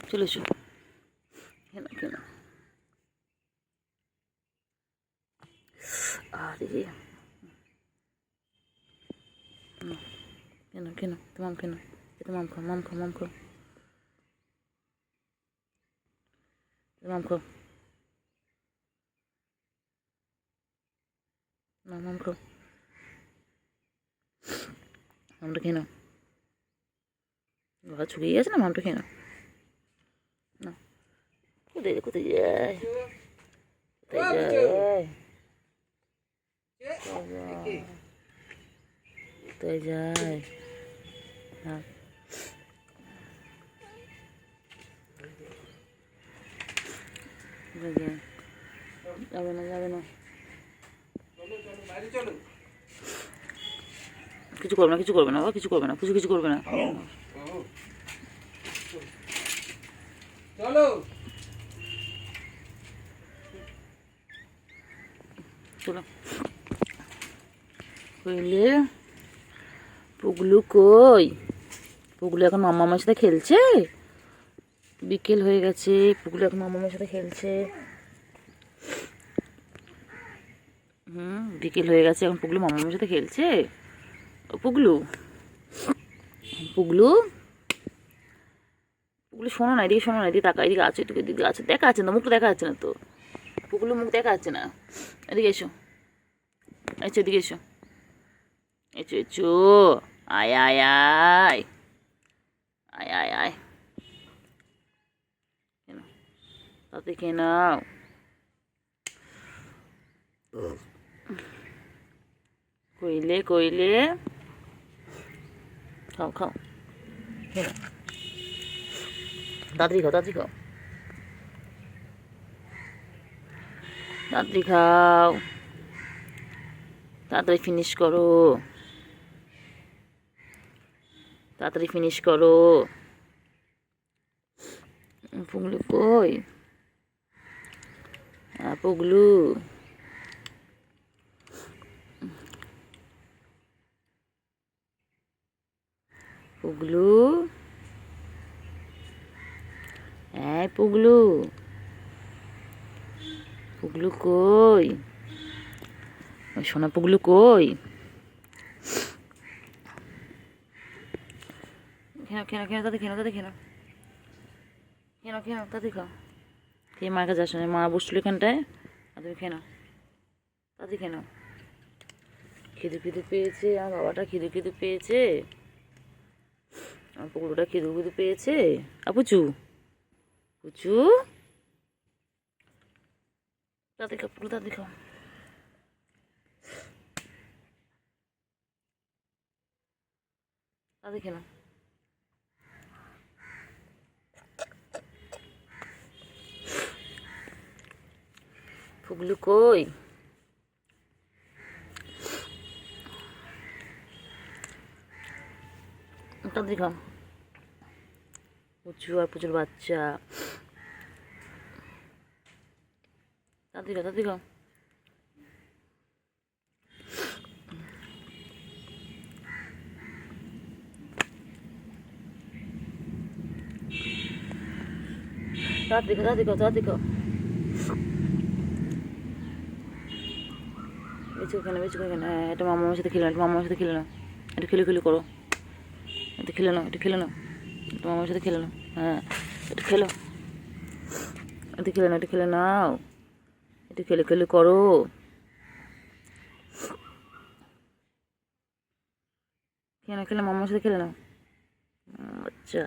চলে এসো। কেন কেন আরে কেন কেন তোমাম কেন তোমাম খাও মাম খাও মাম খাও মাম খাও মাম খাও মামটা খেয়ে নাও। গলা শুকিয়ে গেছে না, মামটা খেয়ে নাও। না কোথায় কোথায় যায় কোথায় যায় কোথায় যায়? হ্যাঁ যাবে না যাবে না, কিছু করবে না কিছু করবে না, কিছু করবে না, কিছু কিছু করবে না। চলো চলো। কইলে পুগলু কই? পুগলু এখন মামার সাথে খেলছে। বিকেল হয়ে গেছে, পুগলু এখন মামার সাথে খেলছে। বিকেল হয়ে গেছে, এখন পুগলু মামার সাথে খেলছে। ও পুগলু পুগলু পুগলু শোনো না, এদিকে শোনো না, এদিকে তাকা, এদিকে আছে, এদিকে এদিকে আছে, দেখা যাচ্ছে না, মুখটা দেখা যাচ্ছে না তো। পুগলু মুখ দেখা যাচ্ছে না। এদিকে এসো, এসো এদিকে এসো, এসো এসো, আয় আয় আয় আয় আয় আয়, কেন তাতে খেয়ে নাও। কইলে কইলে খাও খাও, খেয়ে নাও, তাড়াতাড়ি খাও তাড়াতাড়ি খাও তাড়াতাড়ি খাও, তাড়াতাড়ি ফিনিশ করো, তাড়াতাড়ি ফিনিশ করো। পুগলু কই? পুগলু পুগলু, হ্যাঁ পুগলু, পুগলু কই? সোনা পুগলু কই? খেয়ে খেয়ে খেয়ে তাদের খেয়ে তাদের খেয়ে খেয়ে খেয়ে তাদের খাও। খেয়ে মার কাছে আসো, মা বসছিল এখানটায়, আর তুমি খেয়ে নাও, তাদের খেয়ে নাও। খিদে খিদে পেয়েছে, আমার বাবাটা খিদে খিদে পেয়েছে, আমার পুকুরটা খিদে খিদে পেয়েছে। পুচু পুচু তাদের খাও, পুকুর তাদের খাও, তাদের খেয়ে নাও। পুগলু কই? তাদের খাও, পুচু আর পুচুর বাচ্চা, তাদের খাও তাদের খাও। তাদের খাও তাদের খাও তাদের খাও। বেঁচে খেলে বেঁচে খেলে না, এটা মামার সাথে খেলে না, এটা মামার সাথে খেলে না, এটা খেলে খেলে করো, এটা খেলে নাও, এটা খেলে নাও, এটা মামার সাথে খেলে নাও, হ্যাঁ এটা খেলো, এটা খেলে নাও, এটা খেলে নাও, এটা খেলে খেলে করো। খেয়ে না খেলে মামার সাথে খেলে নাও। আচ্ছা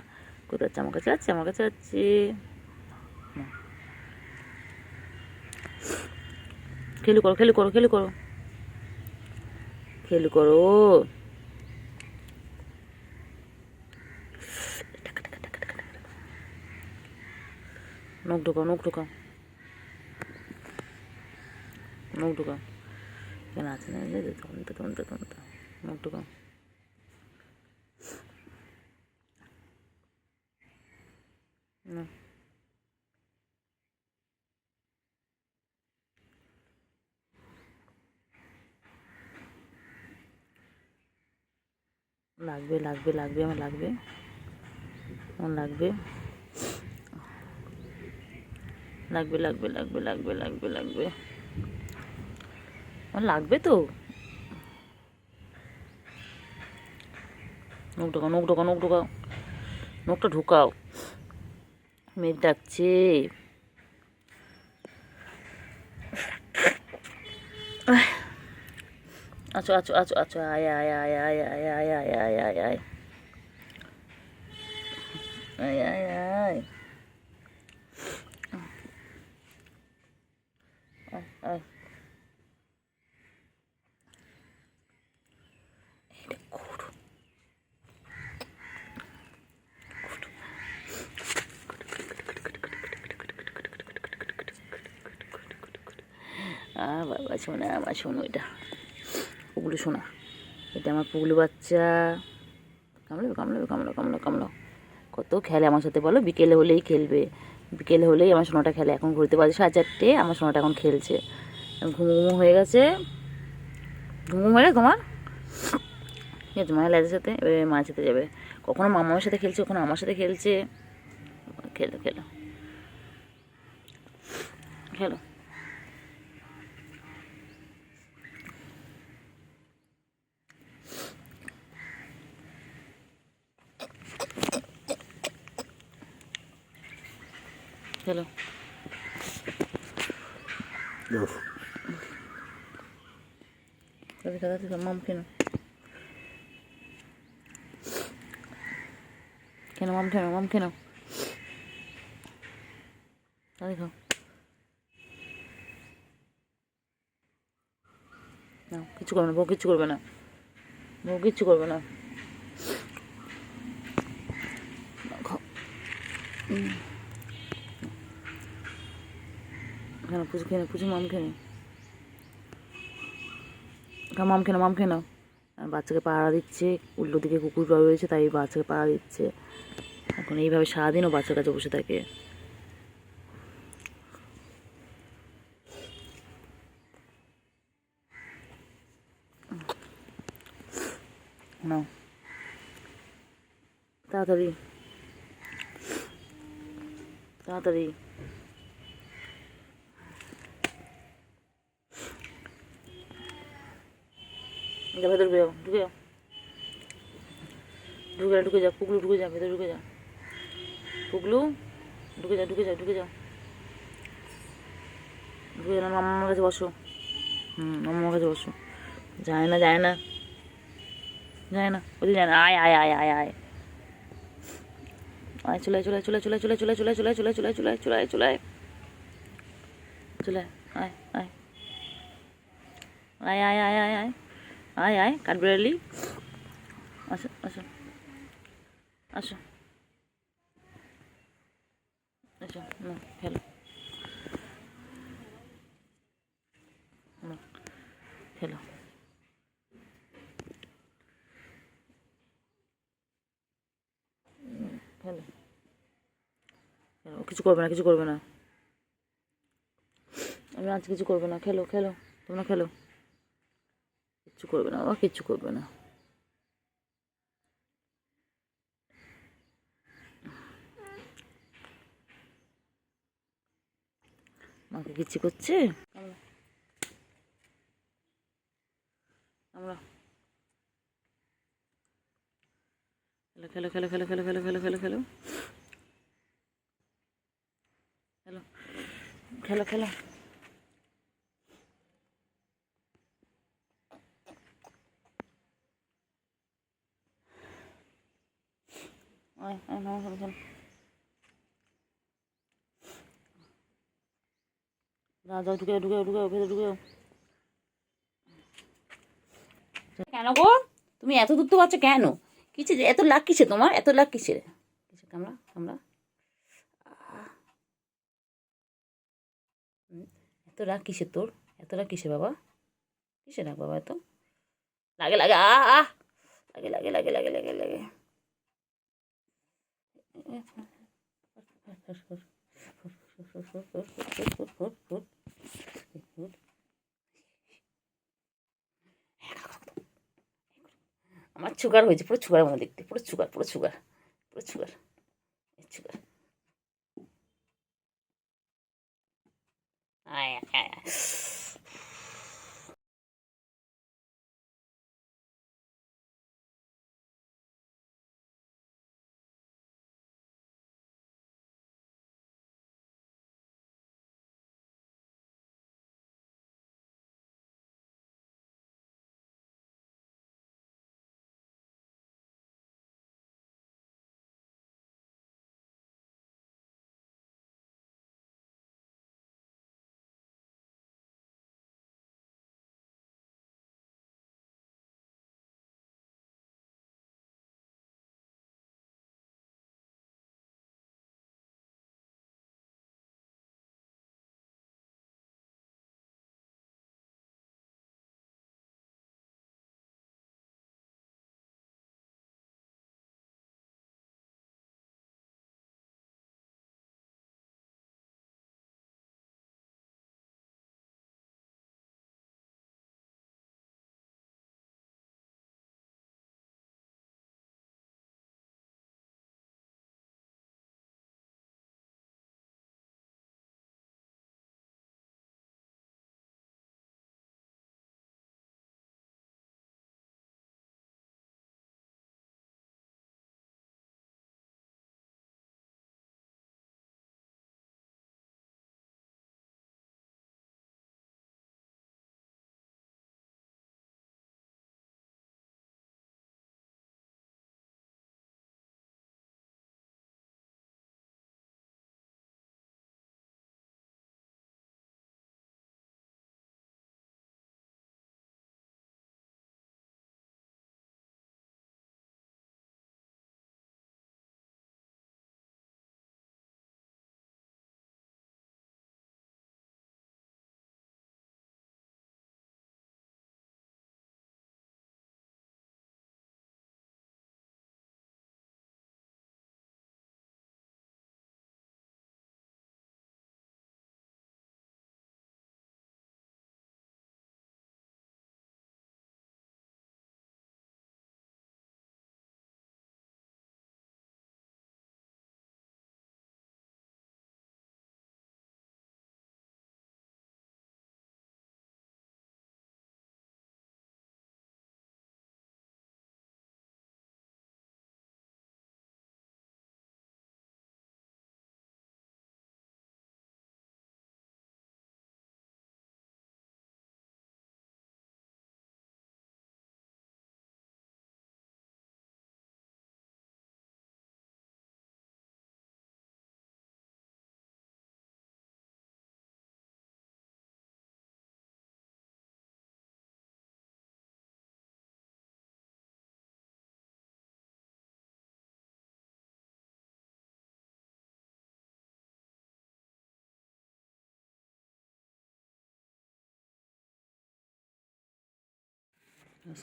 কোথায় আছে? আমার কাছে আছে, আমার কাছে আছে। খেলু করো খেলু করো খেলু করো খেলু করো। নখ ঢোকাও নখ ঢোকাও নখ ঢোকাও, কেন আছে না তন্তা তন্তা তন্তা, নখ ঢোকাও। না লাগবে লাগবে লাগবে, আমার লাগবে, আমার লাগবে, লাগবে লাগবে লাগবে লাগবে লাগবে লাগবে আমার লাগবে তো। নখ ঢোকাও, নখ ঢোকাও, নখ ঢোকাও, নখটা ঢোকাও। মেঘ ডাকছে। আচ্ছা আচ্ছা আচ্ছা আচ্ছা, আয় আয় আয় আয় আয় আয় আয় আয় আয় আয় আয় আয় আয় আয়। বাবা শোনা, আমার শোনো, এটা পুগলু শোনা, এটা আমার পুগলু বাচ্চা। কামড়াবে কামড়াবে, কামড়াও কামড়াও কামড়াও। কত খেলে আমার সাথে বলো, বিকেলে হলেই খেলবে, বিকেলে হলেই আমার সোনাটা খেলে। এখন ঘুরতে বাজে 4:30, আমার সোনাটা এখন খেলছে। ঘুমো ঘুমো হয়ে গেছে, ঘুমো হয়ে গেছে তোমার। ঠিক আছে, মায়ের লাইটের সাথে এবার মায়ের সাথে যাবে। কখনো মামার সাথে খেলছে, কখনো আমার সাথে খেলছে। খেলো খেলো খেলো। খেলো। মাম কেন কেন মাম কেন, মাম কেন দেখো না, কিছু করবে না বউ, কিচ্ছু করবে না বউ, কিচ্ছু করবে না। কেন পুজো খেয়ে, পুজো মাম খেয়ে, মাম খেয়ে, মাম খেয়ে নাও। বাচ্চাকে পাহারা দিচ্ছে, উল্টো দিকে কুকুর রয়েছে, তাই বাচ্চাকে পাহারা দিচ্ছে। এখন এইভাবে সারাদিনও বাচ্চার কাছে বসে থাকে। নাও তাড়াতাড়ি তাড়াতাড়ি। যা ভেতর ঢুকে যাও, ঢুকে যাও, ঢুকে যাও, পুগলু ঢুকে যাও, ভেতরে ঢুকে যাও, পুগলু ঢুকে যাও, ঢুকে যাও, ঢুকে যাও, ঢুকে যাও। মামার কাছে বসো, মামার কাছে বসো। যায় না, যায় না, যায় না, ওদিকে যায় না। আয় আয় আয় আয় আয় আয়, চলে চলে চলে চলে চলে চলে চলে চলে চলে চলে চলে চলে চলে চলে আয় আয় আয় আয় আয় আয় আয় আয় আয় কাঠবিড়ালি, আসো আসো আসো আসো, না খেলো, না খেলো, খেলো খেলো। কিছু করবে না, কিছু করবে না, আমি আজ কিছু করবে না। খেলো খেলো, তোমরা খেলো, কিচ্ছু করবে না, ও কিচ্ছু করবে না। মাকে কিচ্ছু করছে। আমরা খেলো খেলো খেলো খেলো খেলো খেলো খেলো খেলো খেলো খেলো খেলো। আয় আয় মামা খেলো খেলো। যাও যাও, ঢুকে ঢুকে ঢুকে ভেতরে ঢুকে। কেন গো, তুমি এত দূর তো বাচ্চা কেন? কিসে এত লাগ, কিসে তোমার এত লাগ, কিসের কিসে? কামড়া কামড়া, এত রাগ কিসের তোর? এত রাগ কিসে বাবা? কিসে রাগ বাবা এত? লাগে লাগে, আহ লাগে লাগে লাগে লাগে লাগে লাগে। আমার সুগার হয়েছে, পুরো সুগার মনে দেখতে, পুরো সুগার, পুরো সুগার, পুরো সুগার, সুগার।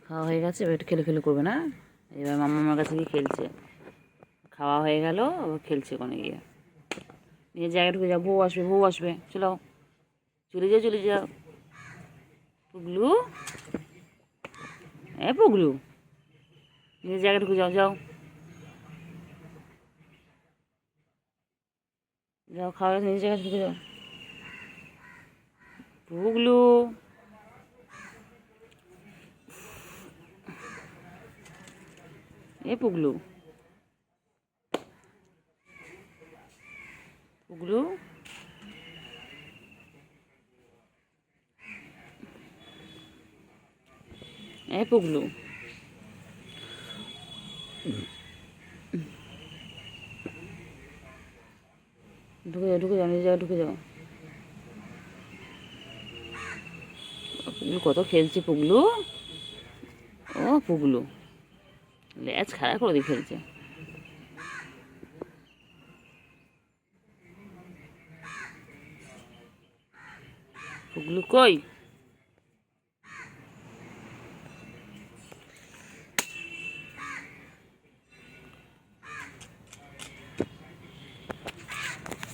খাওয়া হয়ে গেছে, এবার একটু খেলে খেলে করবে না। এবার মামার কাছে গিয়ে খেলছে। খাওয়া হয়ে গেল, আবার খেলছে ওখানে গিয়ে। নিজের জায়গায় ঢুকে যাও, বউ আসবে, বউ আসবে, চলো চলে যাও, চলে যাও। পুগলু, পুগলু, নিজের জায়গায় ঢুকে যাও, যাও যাও, খাওয়া নিজের জায়গায় ঢুকে যাও। পুগলু, পুগলু, পুগলু, পুগলু, ঢুকে যাও, ঢুকে যাও, নিজের জায়গায় ঢুকে যাও। পুগলু কত খেলছে, পুগলু। ও পুগলু, ল্যাজ খাড়া করে দিয়ে খেলছে। পুগলু কই?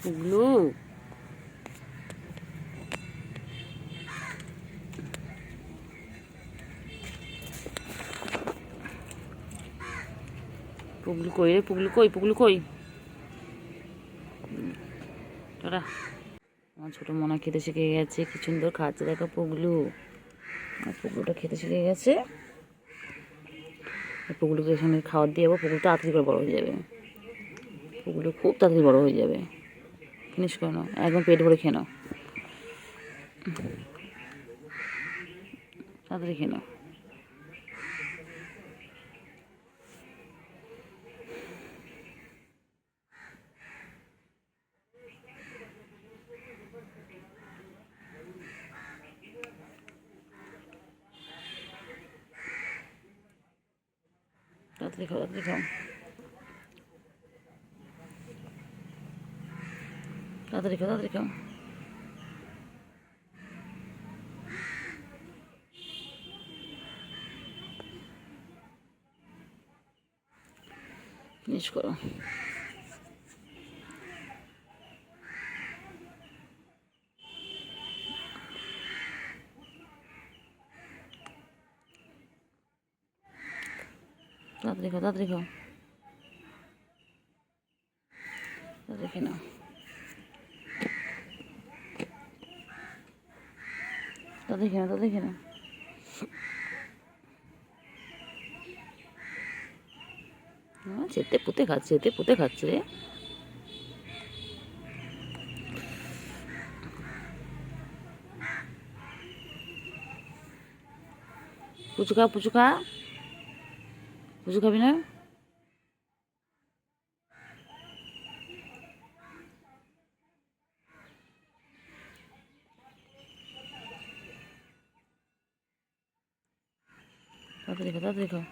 পুগলু, পুগলু কই রে? পুগলু কই? পুগলু কই? টাটা। আমার ছোটো মনা খেতে শিখে গেছে, কি সুন্দর খাচ্ছে দেখো পুগলু। আর পুগলুটা খেতে শিখে গেছে। পুগলুকে এখানে খাবার দিয়ে যাবো, পুগলু তাড়াতাড়ি করে বড়ো হয়ে যাবে। পুগলু খুব তাড়াতাড়ি বড়ো হয়ে যাবে। ফিনিশ করে নাও, একদম পেট ভরে খেয়ে নাও, তাড়াতাড়ি খেয়ে নাও। তাড়াতাড়ি খাও, তাড়াতাড়ি খাও, তাড়াতাড়ি খাও, তাড়াতাড়ি খাও। ফিনিশ করো। তাড়াতাড়ি খাও, তাড়াতাড়ি খাও, তাড়াতাড়ি খেয়ে নাও, তাড়াতাড়ি খেয়ে নাও, তাড়াতাড়ি খেয়ে নাও। যেতে পুঁতে খাচ্ছে, যেতে পুঁতে খাচ্ছে রে। পুচু খা, পুচু খা, পুচু খাবি না? তাড়াতাড়ি খাও, তাড়াতাড়ি খাও।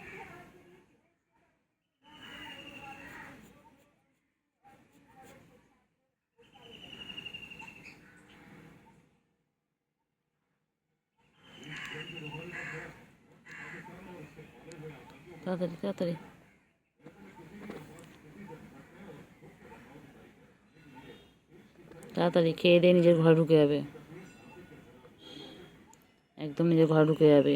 তাড়াতাড়ি, তাড়াতাড়ি, তাড়াতাড়ি খেয়ে দিয়ে নিজের ঘরে ঢুকে যাবে, একদম নিজের ঘরে ঢুকে যাবে।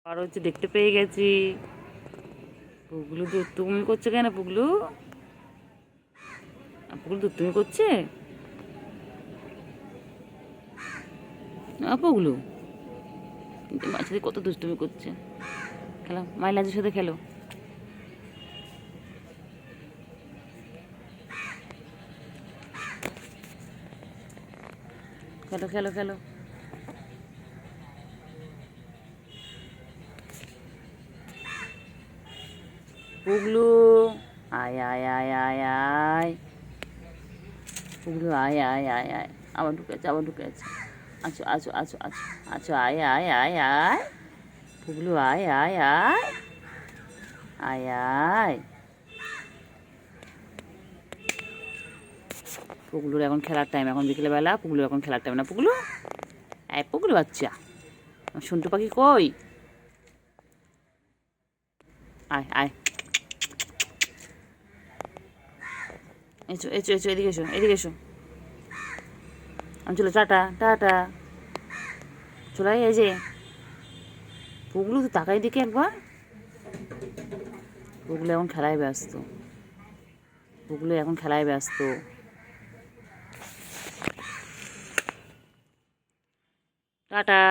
আর হচ্ছে দেখতে পেয়ে গেছি। পুগলু দুষ্টুমি করছে কেন? পুগলু, পুগলু দুষ্টুমি করছে। পুগলু মায়ের সাথে কত দুষ্টুমি করছে। খেলো, মাইলাজের সাথে খেলো। খেলো, খেলো, খেলো। পুগলু, আয় আয় আয় আয় আয়, পুগলু আয় আয় আয় আয়, আবার ঢুকে আছে, আবার ঢুকে আছে। আচ্ছা আচ্ছা আচ্ছা আচ্ছা আচ্ছা, আয় আয় আয় আয়, পুগলু আয় আয় আয় আয় আয়। পুগলুর এখন খেলার টাইম, এখন বিকেলবেলা, পুগলুর এখন খেলার টাইম না। পুগলু, এই পুগলু বাচ্চা, সন্টু পাখি কই? আয় আয়, এসো এসো এসো, এদিকে এসো, এদিকে এসো। আমি চলো, টাটা টাটা, চলে এই যে। পুগলু তো তাকাই দিকে একবার। পুগলু এখন খেলায় ব্যস্ত, পুগলু এখন খেলায় ব্যস্ত। টাটা।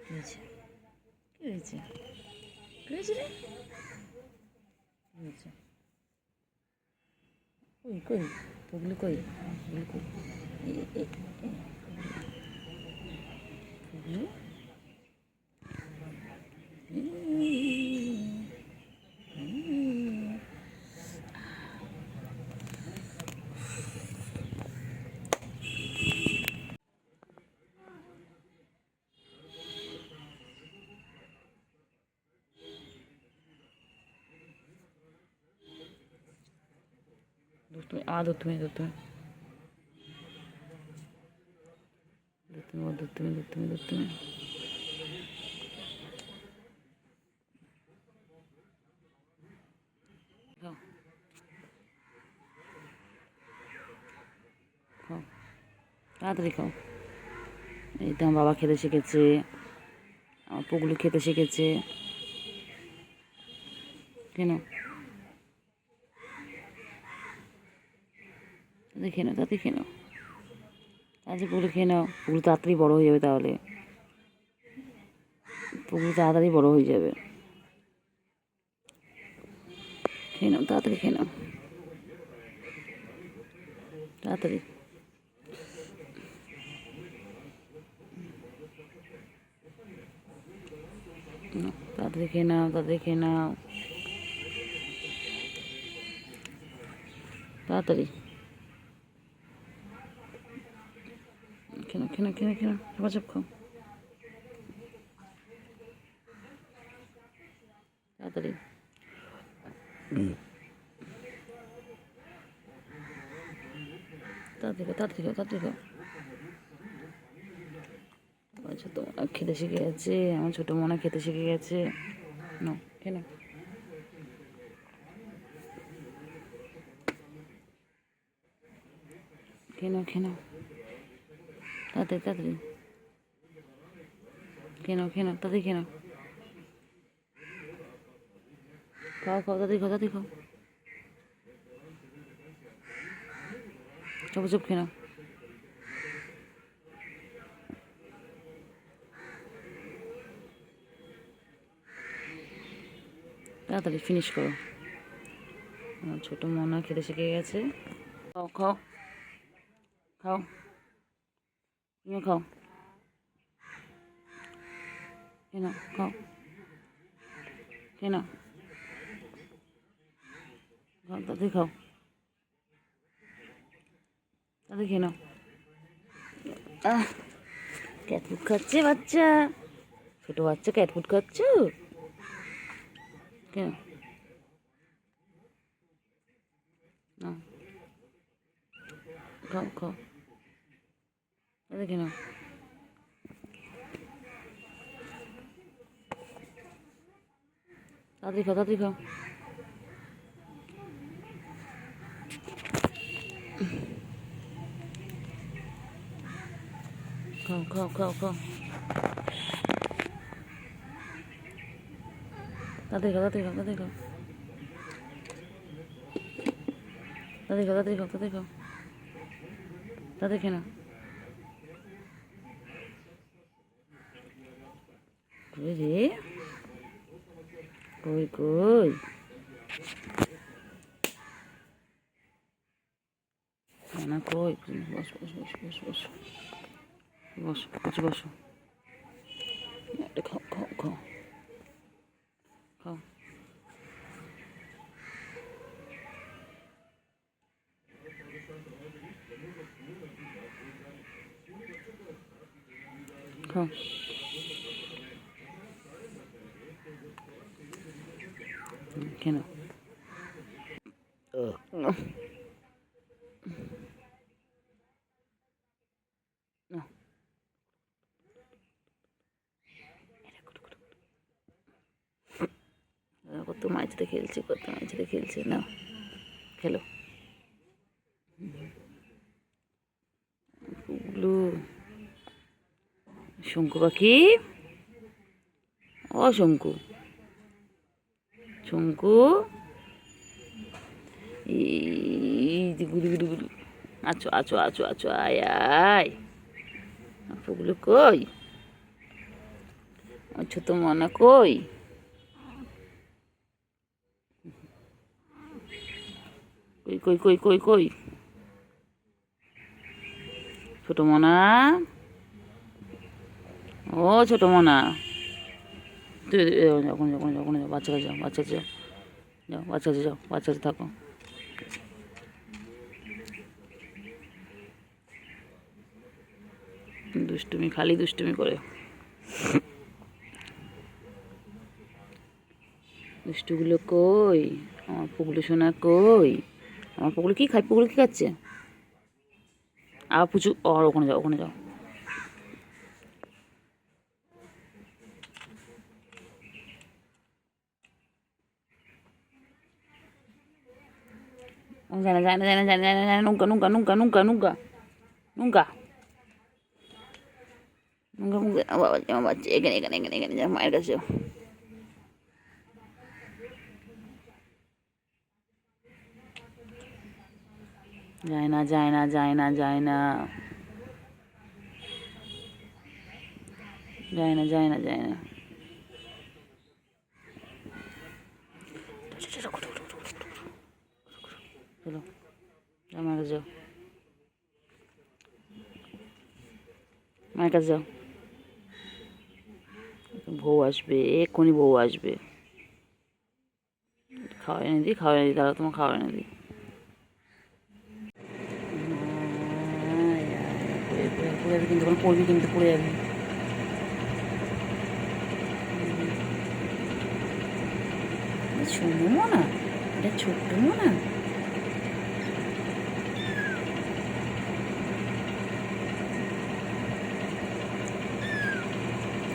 কি হয়েছে? কি হয়েছে? কি হয়েছে রে? কি হয়েছে? কই কই পুগলু কই? পুগলু কই? পুগলু, তুমি আমার তুমি তুমি তুমি। খাও খাও, তাড়াতাড়ি খাও। এই তো আমার বাবা খেতে শিখেছে, আমার পুগলু খেতে শিখেছে। কেন? তাদের খেয়ে নাও, তাড়াতাড়ি খেয়ে নাও। আচ্ছা পুগলু খেয়ে নাও, পুগলু তাড়াতাড়ি বড়ো হয়ে যাবে তাহলে। পুগলু তাড়াতাড়ি বড়ো হয়ে যাবে। খেয়ে নাও, তাড়াতাড়ি খেয়ে নাও, তাড়াতাড়ি। তাড়াতাড়ি খেয়ে নাও, তাড়াতাড়ি খেয়ে নাও, তাড়াতাড়ি। খেয়ে খেয়ে খেয়ে খেয়ে চাপ খাও, তাড়াতাড়ি। তাড়াতাড়ি খাও, তাড়াতাড়ি খাও, তাড়াতাড়ি খাও। আচ্ছা, তোমার খেতে শিখে গেছে, আমার ছোটো মনে খেতে শিখে গেছে। নাও কেন? কেন কেন? তাড়াতাড়ি তাড়াতাড়ি কেন কেন? তাড়াতাড়ি কেন? খাও খাও, তাড়াতাড়ি খাও, তাড়াতাড়ি খাও। চপ চপ খেয়ে নাও। তাড়াতাড়ি ফিনিশ করো, আমার ছোটো মনা খেতে শিখে গেছে। খাও খাও খাও, তুমিও খাও। কেন? খাও কেন? খাও, তাড়াতাড়ি খাও, তাড়াতাড়ি খেয়ে নাও। ক্যাটফুড খাচ্ছে বাচ্চা, ছোটো বাচ্চা ক্যাটফুড খাচ্ছ কেন? না, খাও খাও, তাড়াতাড়ি খেয়ে নাও। তাড়াতাড়ি খাও, তাড়াতাড়ি খাও। খাও খাও খাও খাও, তাড়াতাড়ি খাও, তাড়াতাড়ি খাও, তাড়াতাড়ি খাও, তাড়াতাড়ি খাও, তাড়াতাড়ি খাও, তাড়াতাড়ি খাও, তাড়াতাড়ি খেয়ে নাও। কই রে? কই কই? না কই? বস বস বস বস বস বস, বসো বসো। এটা খাও খাও খাও খাও। খাও। কেন কত মাছতে খেলছে, কত মাছতে খেলছে, না খেলো। পুগলু, শঙ্কু পাখি, ও শঙ্কু, শঙ্কু, গুলি গুলি গুলি, আছো আছো আছো আছো, আয় আয়। পুগলু কই, ছোট মনা কই, কই কই কই কই কই, ছোট মনা, ও ছোট মনা, তুই যখন যখন যখন যাও, বাচ্চা যাও, বাচ্চা যাও, যাও বাচ্চা যাও, বাচ্চা থাকো। দুষ্টুমি, খালি দুষ্টুমি করে। দুষ্টুগুলো কই, আমার পুগলু সোনা কই, আমার পুগলু কি খায়, পুগলু কি খাচ্ছে? পুচু, আর ওখানে যাও, ওখানে যাও। যায় না যায় না যায় না যায় না যায় না, নুঙ্কা নুঙ্কা নুঙ্কা নুঙ্কা নুঙ্কা নুঙ্কা নুঙ্কা নুঙ্কা, বাবা আমার বাচ্চা, এখানে এখানে এখানে এখানে যা, মায়ের কাছে যাও। যায় না যায় না যায় না যায় না যায় না যায় না যায় না। চলো মায়ের কাছে যাও, মায়ের কাছে যাও। বউ আসবে, এক্ষুনি বউ আসবে। খাওয়া এনে দিই, খাওয়া এনে দিই, তাহলে তোমার খাওয়া এনে দিই। পড়ে যাবি কিন্তু, পড়বি কিন্তু, পড়ে যাবি। শোনো না, এটা ছোট্ট না,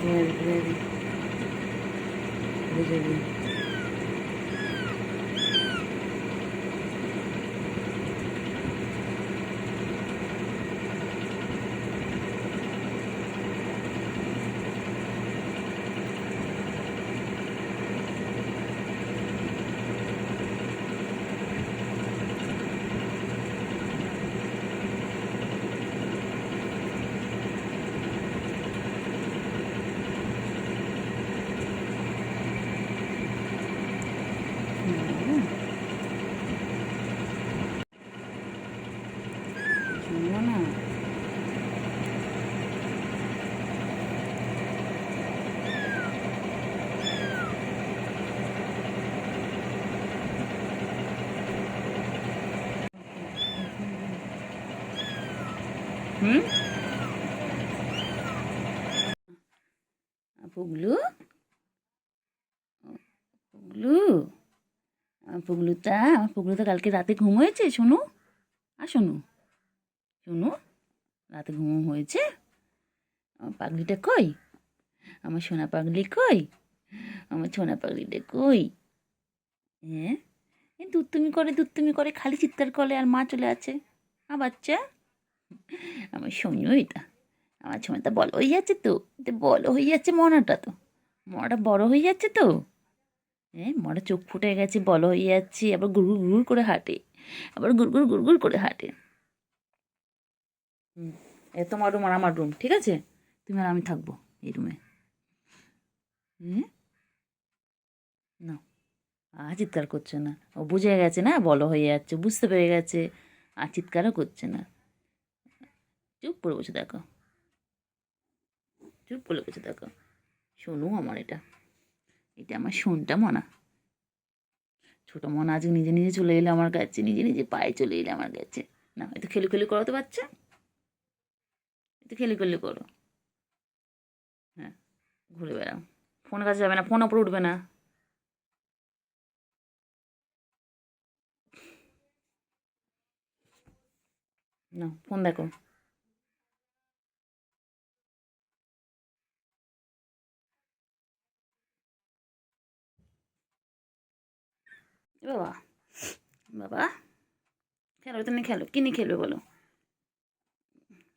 ঘুরে যাবি। শোনো না, পুগলু, পুগলু, আমার পুগলুটা কালকে রাতে ঘুম হয়েছে? শোনো, শোনো শোনো, রাতে ঘুম হয়েছে? আমার পাগলিটা কই, আমার সোনা পাগলি কই, আমার সোনা পাগলিটা কই? হ্যাঁ, দুধ তুমি করে খালি চিৎকার করে, আর মা চলে আছে। বাচ্চা, আমার সোনু, এটা আমার সোনাটা বড় হয়ে যাচ্ছে তো, এটা বড় হয়ে যাচ্ছে মনাটা, তো মনাটা বড় হয়ে যাচ্ছে তো। হ্যাঁ, মরা চোখ ফুটে গেছে, বড় হয়ে যাচ্ছে, আবার গুড়গুড় গুড় করে হাঁটে, আবার গুড়গুড় গুড়গুড় করে হাঁটে। তোমার রুম আর আমার রুম, ঠিক আছে? তুমি আর আমি থাকবো এই রুমে। না, চিৎকার করছে না, ও বুঝে গেছে না, বড় হয়ে যাচ্ছে, বুঝতে পেরে গেছে, আর চিৎকারও করছে না। চুপ করে বসে দেখো, চুপ করে বসে দেখো। শোনো আমার এটা এটা আমার শোনটা মনা। ছোটো মনা আজ নিজে নিজে চলে এলে আমার কাছে, নিজে নিজে পায়ে চলে এলে আমার কাছে। না একটু খেলি খেলি করো তো বাচ্চা, একটু খেলি খেলি করো। হ্যাঁ ঘুরে বেড়াও, ফোনের কাছে যাবে না, ফোন ওপরে উঠবে না। না ফোন দেখো। বাবা বাবা খেলো তো, নিয়ে খেলো, কী নিয়ে খেলবে বলো?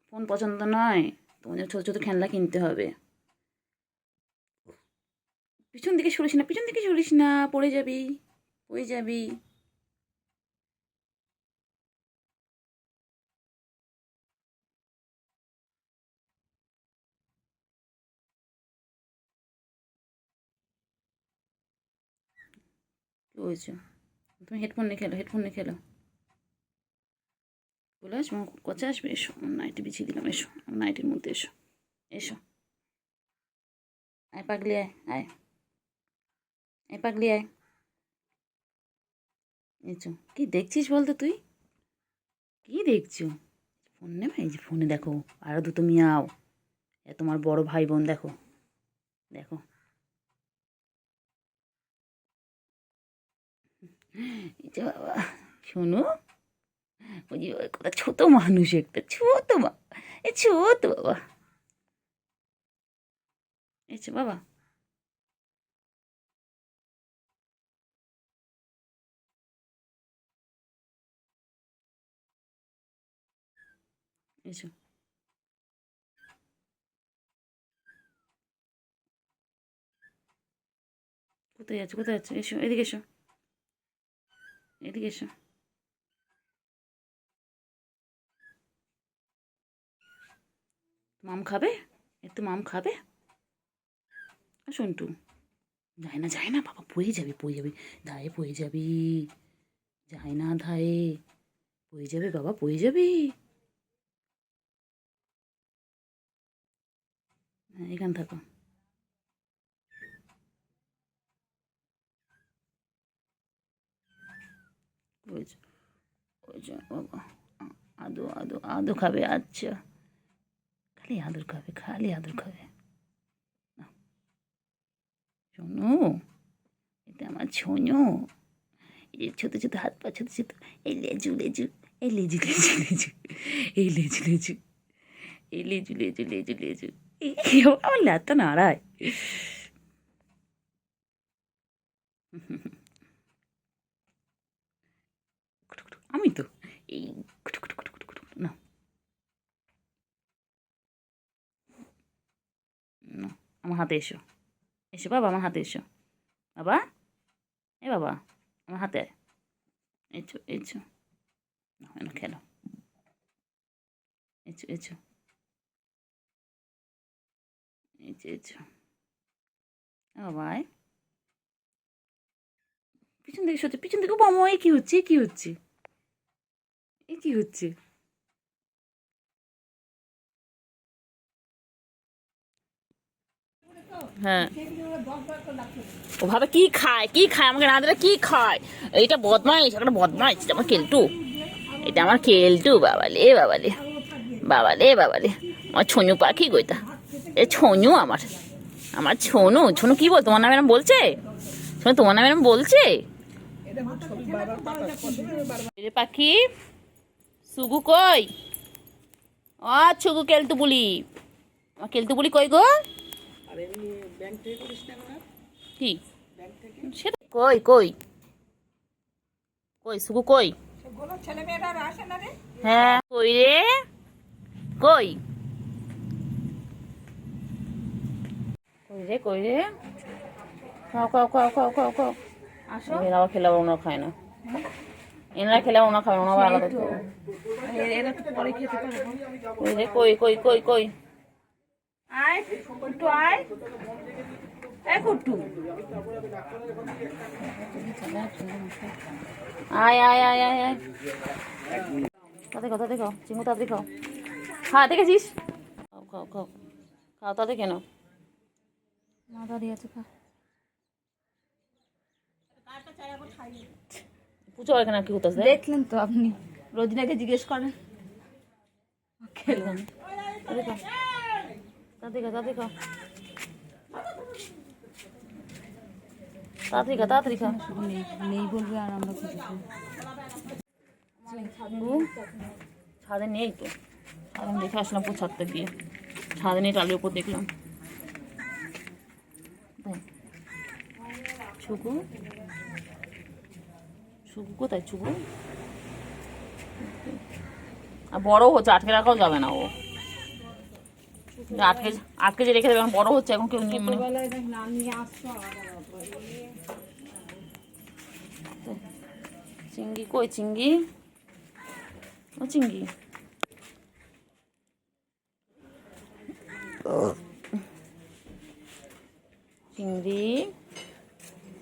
ফোন পছন্দ নয়, তোমাদের ছোটো ছোটো খেলনা কিনতে হবে। পিছন দিকে সরিস না, পিছন দিকে সরিস না, পড়ে যাবি, পড়ে যাবি। কী হয়েছে? তুমি হেডফোন নিয়ে খেলো, হেডফোন নিয়ে খেলো। বলে আসবো কচা আসবে, এসো আমার নাইটি বিছিয়ে দিলাম, এসো আমার নাইটির মধ্যে এসো, এসো। আয় পাগলি আয়, আয় আয় পাগলি আয়। এসো, কী দেখছিস বলতো তুই? কী দেখছো? ফোন নেবে, এই যে ফোনে দেখো আরও দুটো মিয়াও, এ তোমার বড় ভাই বোন, দেখো দেখো। এই যে বাবা শোনো, ওই যে কথা ছোটো মানুষ, একটা ছোট মা, এ ছোট বাবা, এসো বাবা। এসো, কোথায় যাচ্ছ, কোথায় যাচ্ছ? এসো এদিকে, এসো এদিকে, এসো। মাম খাবে, একটু মাম খাবে? সন্টু যায় না, যায় না বাবা, পড়ে যাবি, পড়ে যাবি, ধায়ে পড়ে যাবি, যায় না ধায়ে, পড়ে যাবে বাবা, পড়ে যাবি। হ্যাঁ এখানে থাকো। ওই যে, ওই যে বাবা, আদু আদু আদু খাবে, আচ্ছা খালি আদর খাবে, খালি আদর খাবে। শোনো, এটা আমার ছোনো, এই যে ছোটো ছোটো হাত পা, ছোটো ছোটো, এই লেজু লেজু, এই লেজু লেজু লেজু, এই লেজু লেজু, এই লেজু লেজু লেজু লেজু, এই আমার লাতটা নাড়ায়। আমি তো এই না, না আমার হাতে এসো, এসো বাবা আমার হাতে এসো, বাবা এ বাবা আমার হাতে আয়, এসো এসো, না খেলো, এসো এসো, এসো এসো বাবা আয়। পিছন দিকে সত্যি, পিছন দিকে বাবা, এ কী হচ্ছে, এ কী হচ্ছে, এ কী হচ্ছে? হ্যাঁ ওভাবে কি খায়, কি খায় আমাকে না দিলে, কি খায়? এইটা বদমাইশ, একটা বদমাইশ, এটা আমার কেলটু, এটা আমার কেলটু, বাবালে বাবালে, বাবালে বাবালে, আমার ছনু পাখি গইতা, এ ছনু আমার, আমার ছনু, ছনু কি বল, তোমার নামে এরম বলছে? শোনো তোমার নামে এরম বলছে? পাখি সুগু কই? ছুগু কেলটু বলি, আমার কেলটু বলি কই গো? কি সেটা কই কই কই সুগু কই? হ্যাঁ কই রে, কই কই রে, কই রে? খাও খাও খাও খাও খাও খাও, আসো। এরাও খেলাবো, ওনারা খায় না, এনারা খেলে ওনারা খাবে, ওনারা আলাদা। কই রে, কই কই কই কই? আয় একটু আয়, এই কুট্টু আয় আয় আয় আয় আয়, তাতে খাও, তাতে খাও চিমু, তাতে খাও, হ্যাঁ দেখেছিস, খাও খাও খাও খাও, তাতে কেন? মা দাঁড়িয়ে আছে, খা। পুজো এখানে কি করতেছে দেখলেন তো আপনি, রোজিনাকে জিজ্ঞেস করেন। খেলাম তাড়াতাড়ি খা, তাড়াতাড়ি খা, তাড়াতাড়ি খা, তাড়াতাড়ি খা। নেই নেই বলবে আর আমরা খুঁজে ছাদে নেই তো, আমি দেখে আসলাম পুরো ছাদটা গিয়ে, ছাদে নেই, টালির উপর দেখলাম। ছুকু, ছুকু কোথায়? ছুকু আর বড় হচ্ছে, আটকে রাখাও যাবে না। ও আটকে আটকে যে রেখে দেবে, এখন বড় হচ্ছে, এখন কেউ মানে চিংড়ি কই? চিংড়ি, ও চিংড়ি, চিংড়ি,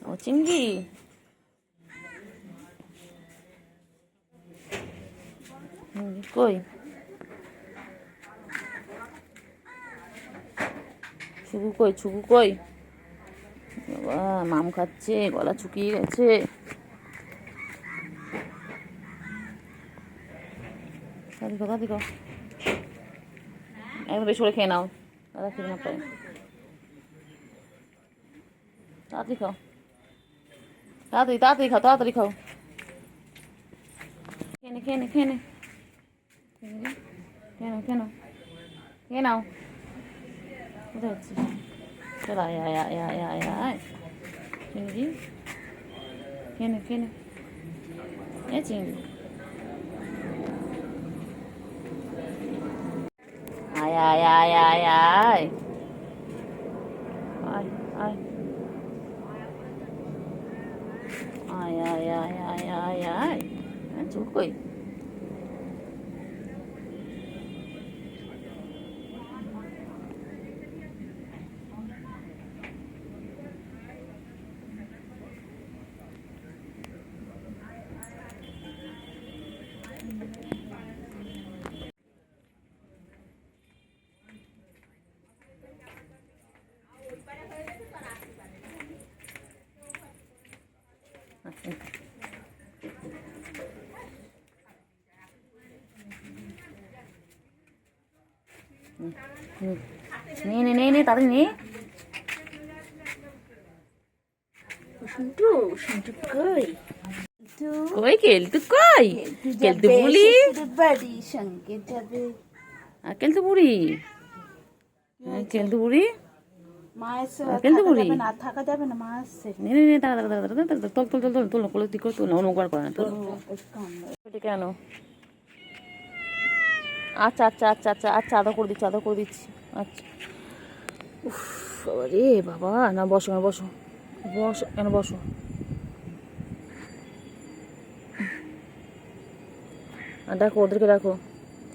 ও চিংড়ি, কই? ছুকু কই? ছুকু কই? বাবা মাম খাচ্ছে, গলা শুকিয়ে গেছে। দেখো দেখো, একদম বেশি করে খেয়ে নাও, দাদা খেয়ে না পায়। তাড়াতাড়ি খাও, তাড়াতাড়ি তাড়াতাড়ি খাও, তাড়াতাড়ি খাও, খেয়ে নে, খেয়ে নে, খেয়ে নে, খেয়ে নাও, খেয়ে নাও, খেয়ে নাও। কোথায় হচ্ছে? চল আয় আয় আয় আয় আয় আয়, চিংড়ি, খেয়ে নে, খেয়ে নে, এ চিংড়ি, আয় আয় আয় আয় আয় আয় আয় আয় আয় আয় আয় আয় আয়, চুপ কই? নে নে নে নে, তাড়াতাড়ি নে। শুনটু শুনটু কই? কই কেলতু? কই কেলতু বুড়ি? বাড়ি সঙ্গে যাবে। কেলতু বুড়ি, কেলতু বুড়ি, মা এসে কেলতু বুড়ি, না থাকা যাবে না, মা আসছে। নে নে নে, তাড়া তাড়া তাড়া তাড়া, তোল তোল তোল তোল তোল, কোলে দিক করে তোল, অনুকার করে না তোল। এটা কেন? আচ্ছা আচ্ছা আচ্ছা আচ্ছা আচ্ছা, আদা করে দিচ্ছি, আদা করে দিচ্ছি। আচ্ছা, উফ বাবা রে বাবা, না বসো, না বসো, বসো, কেন বসো। আর ডাকো, ওদেরকে ডাকো,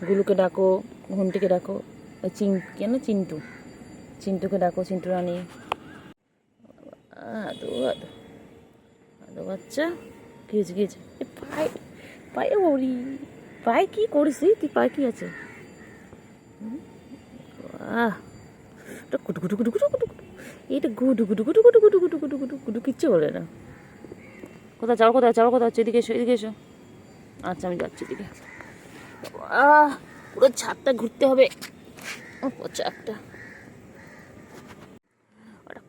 গুলুকে ডাকো, ঘন্টিকে ডাকো, কেন চিন্টু, চিন্টুকে ডাকো, চিন্টু রানী। আদো আদো আদো বাচ্চা, কি হয়েছে, কি হয়েছে? পায়ে, পায়ে ওরি, পায়ে কি করিস তুই? পায়ে কি আছে? এটা গুটু গুটু গুটু গুটু গুটু, এটা গুটু গুটু গুটু গুটু গুটু গুটু গুটু গুটু গুটু, কিচ্ছু বলে না। কোথায় যাও, কোথায় যাও, কোথায় হচ্ছে? এদিকে এসো, এদিকে এসো। আচ্ছা আমি যাচ্ছি এদিকে। পুরো ছাদটা ঘুরতে হবে, পচা একটা।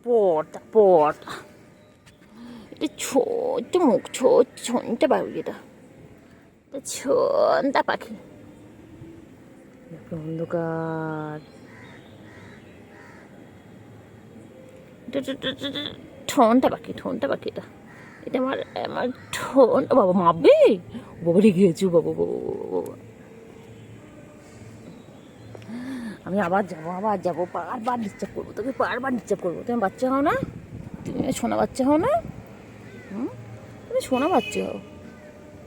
পড়তা পড়তা, এটা ছোট মুখ, ছোট ছোনটা পাখি, এটা ছোনটা পাখি, অন্ধকার, ঠোনটা পাখি, ঠোনটা পাখি, এটা এটা আমার আমার ঠোন। বাবা মাপবে, বাবা রেগে গেছি, বাবা বাবা বাবা। আমি আবার যাবো, আবার যাবো, বারবার ডিস্টার্ব করবো তোকে, বারবার ডিস্টার্ব করবো। তুমি বাচ্চা হও না? তুমি সোনা বাচ্চা হও না? তুমি সোনা বাচ্চা হও।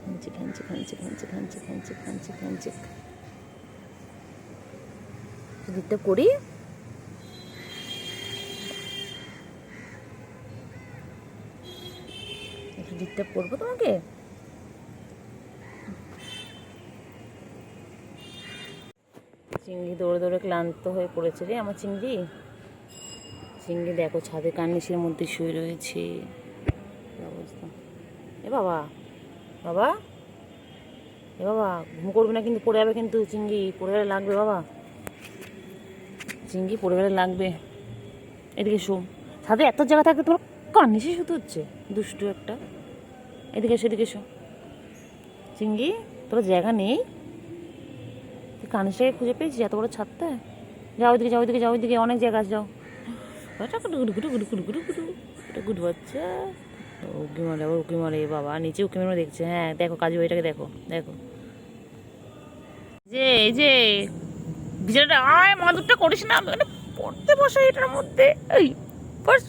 খাঞ্চি খাঞ্চি খাঞ্চি খাঞ্চি খাঞ্চি খাঞ্চি খাঞ্চি খাঞ্চি, ডিস্টার্ব করি? একটু ডিস্টার্ব করবো তোমাকে? চিংড়ি দৌড়ে দৌড়ে ক্লান্ত হয়ে পড়েছে রে আমার চিংড়ি। চিংড়ি দেখো ছাদে কার্নিশের মধ্যে শুয়ে রয়েছে। কি অবস্থা! এ বাবা, বাবা, এ বাবা, ঘুম করবে না কিন্তু, পড়ে যাবে কিন্তু। চিংড়ি পড়ে গেলে লাগবে বাবা, চিংড়ি পড়ে গেলে লাগবে। এদিকে শো, ছাদে এত জায়গা থাকতে তোমার কার্নিশে শুতে হচ্ছে, দুষ্টু একটা। এদিকে এসো, এদিকে এসো। চিংড়ি, তোর জায়গা নেই? তুই কার্নিশটাকে খুঁজে পেয়েছিস এত বড় ছাদটা? যাও ওইদিকে, যাও ওইদিকে, যাও ওইদিকে, অনেক জায়গা আছে, যাও। ওটা গুড বাচ্চা। উকি মারে, আবার উকি মারে বাবা, নিচে উকি মেরে দেখছে। হ্যাঁ দেখো, কাজু ভাইটাকে দেখো, দেখো। যে এই যে বিছানাটা, আয় মাদুরটা করিস না, আমি পড়তে বসে এটার মধ্যে। এই বাস,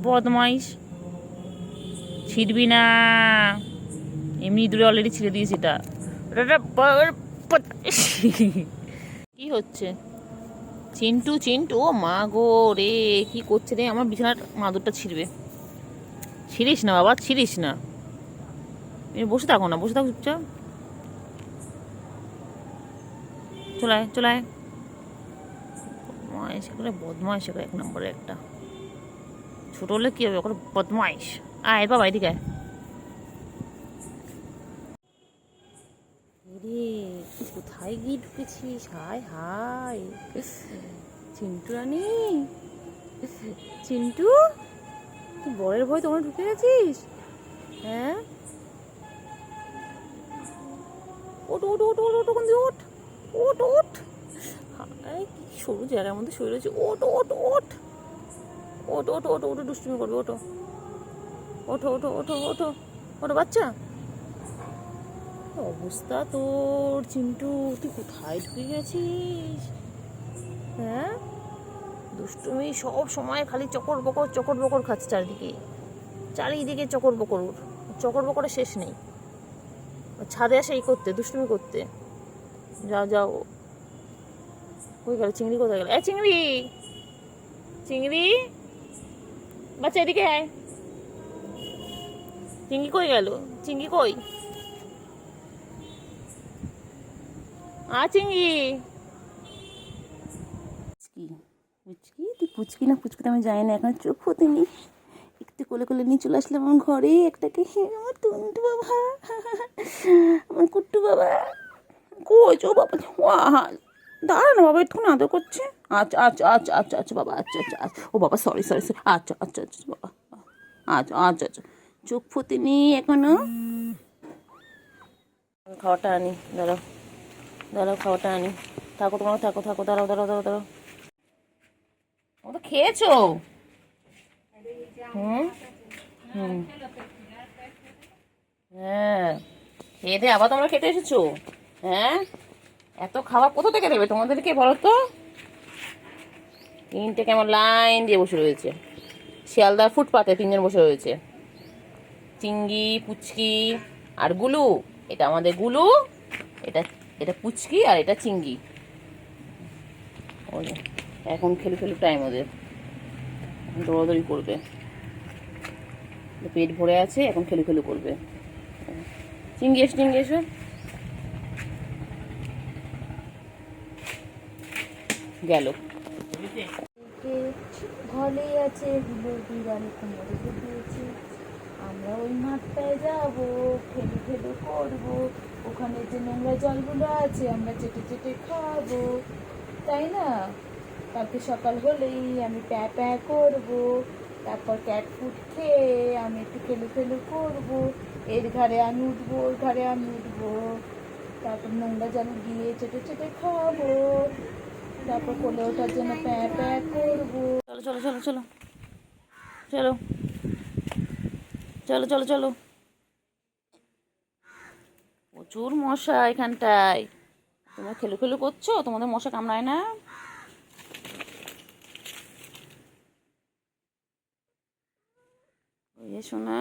বদমাইশ, ছিড়বি না। এমনি দূরে অলরেডি ছিঁড়ে দিয়েছি এটা। কি হচ্ছে? চিন্টু, চিন্টু, ও মা গো রে, কি করছে রে? আমার বিছানার মাদুরটা ছিঁড়বে। ছিঁড়িস না বাবা, ছিঁড়িস না। বসে থাকো না, বসে থাকো চুপচাপ। চলায় চলায়, বদমাইশ করে, বদমাইশ করে এক নম্বরে একটা। ছোট হলে কি হবে, ওখানে বদমাইশ। আয় বাবা, এদিকে আয়। রে, কোথায় গিয়ে ঢুকেছিস? হায় হায়, চিন্টু রানী, চিন্টু, তুই বরের ভয় তোমরা ঢুকে গেছিস? হ্যাঁ, ওট ওট ওট ওট ওট, ওখান দিয়ে ওঠ, ওট ওঠ। হায়, কি সরু জায়গার মধ্যে শুয়ে রয়েছে। ওট ওট ওট ওট ওট ওট ওটো, দুষ্টুমি করবে, ওটো ওঠো ওঠো ওঠো ওঠো ওঠো বাচ্চা। অবস্থা তোর চিন্টু, তুই কোথায় ঢুকে গেছিস? হ্যাঁ, দুষ্টুমি সব সময় খালি চকর বকর খাচ্ছে চারিদিকে, চারিদিকে চকর বকরের শেষ নেই। ছাদে আসে এই করতে, দুষ্টুমি করতে। যাও যাও, কই গেল চিংড়ি? কোথায় গেল? চিংড়ি, চিংড়ি বাচ্চা, এদিকে আয়। চিংড়ি কই গেল? চিংড়ি কই? চিংড়ি, পুচকি, তুই পুচকি না পুচকি আমি জানি না, এখন চোখ ফোতেনি। একটু কোলে কোলে নিয়ে চলে আসলাম আমার ঘরে একটাকে। আমার টুন্টু বাবা, আমার কুট্টু বাবা, কই চো বাবা? দাঁড়া না বাবা, একটুখানি আদর করছে। আচ্ছা আচ্ছা আচ্ছা আচ্ছা আচ্ছা বাবা, আচ্ছা আচ্ছা আচ্ছা, ও বাবা, সরি সরি সরি, আচ্ছা আচ্ছা আচ্ছা বাবা, আচ্ছা আচ্ছা আচ্ছা। চোখ ফোতেনি এখনো। খাওয়াটা আনি, দাঁড়াও দাঁড়াও, খাওয়াটা আনি। থাকো, তোমার থাকো থাকো, দাঁড়াও দাঁড়াও দাঁড়াও দাঁড়াও। ও তো খেয়েছো? হুম হুম, হ্যাঁ, খেয়ে দিয়ে আবার তোমরা খেতে এসেছো? হ্যাঁ, এত খাবার কোথা থেকে দেবে তোমাদেরকে বলো তো? তিনটে কেমন লাইন দিয়ে বসে রয়েছে, শিয়ালদার ফুটপাতে তিনজন বসে রয়েছে। চিংড়ি, পুচকি আর গুলু। এটা আমাদের গুলু, এটা এটা পুচকি, আর এটা চিংড়ি। এখন খেলু খেলু টাইম ওদের, দৌড়াদৌড়ি করবে, পেট ভরে আছে, এখন খেলু খেলু করবে। চিংড়ি এসো, চিংড়ি এসো, গেল। ঘরে আছে হুলোর বিড়াল কোমরে দিয়েছি, আমরা ওই মাঠটায় যাবো, খেলু খেলু করবো, ওখানে যে নোংরা জলগুলো আছে আমরা চেটে চেটে খাবো, তাই না? কালকে সকাল হলেই আমি প্যা প্যা করবো, তারপর ক্যাট ফুড খেয়ে আমি একটু খেলু খেলু করবো, এর ঘাড়ে আমি উঠবো, ওর ঘাড়ে আমি উঠবো, তারপর নোংরা জল গিয়ে চেটে চেটে খাবো, তারপর কোলে ওঠার জন্য প্যা প্যা করবো। চলো চলো চলো চলো চলো চলো চলো চলো। প্রচুর মশা এখানটায়, তোমরা খেলু খেলু করছো, তোমাদের মশা কামড়ায় না? শোনা,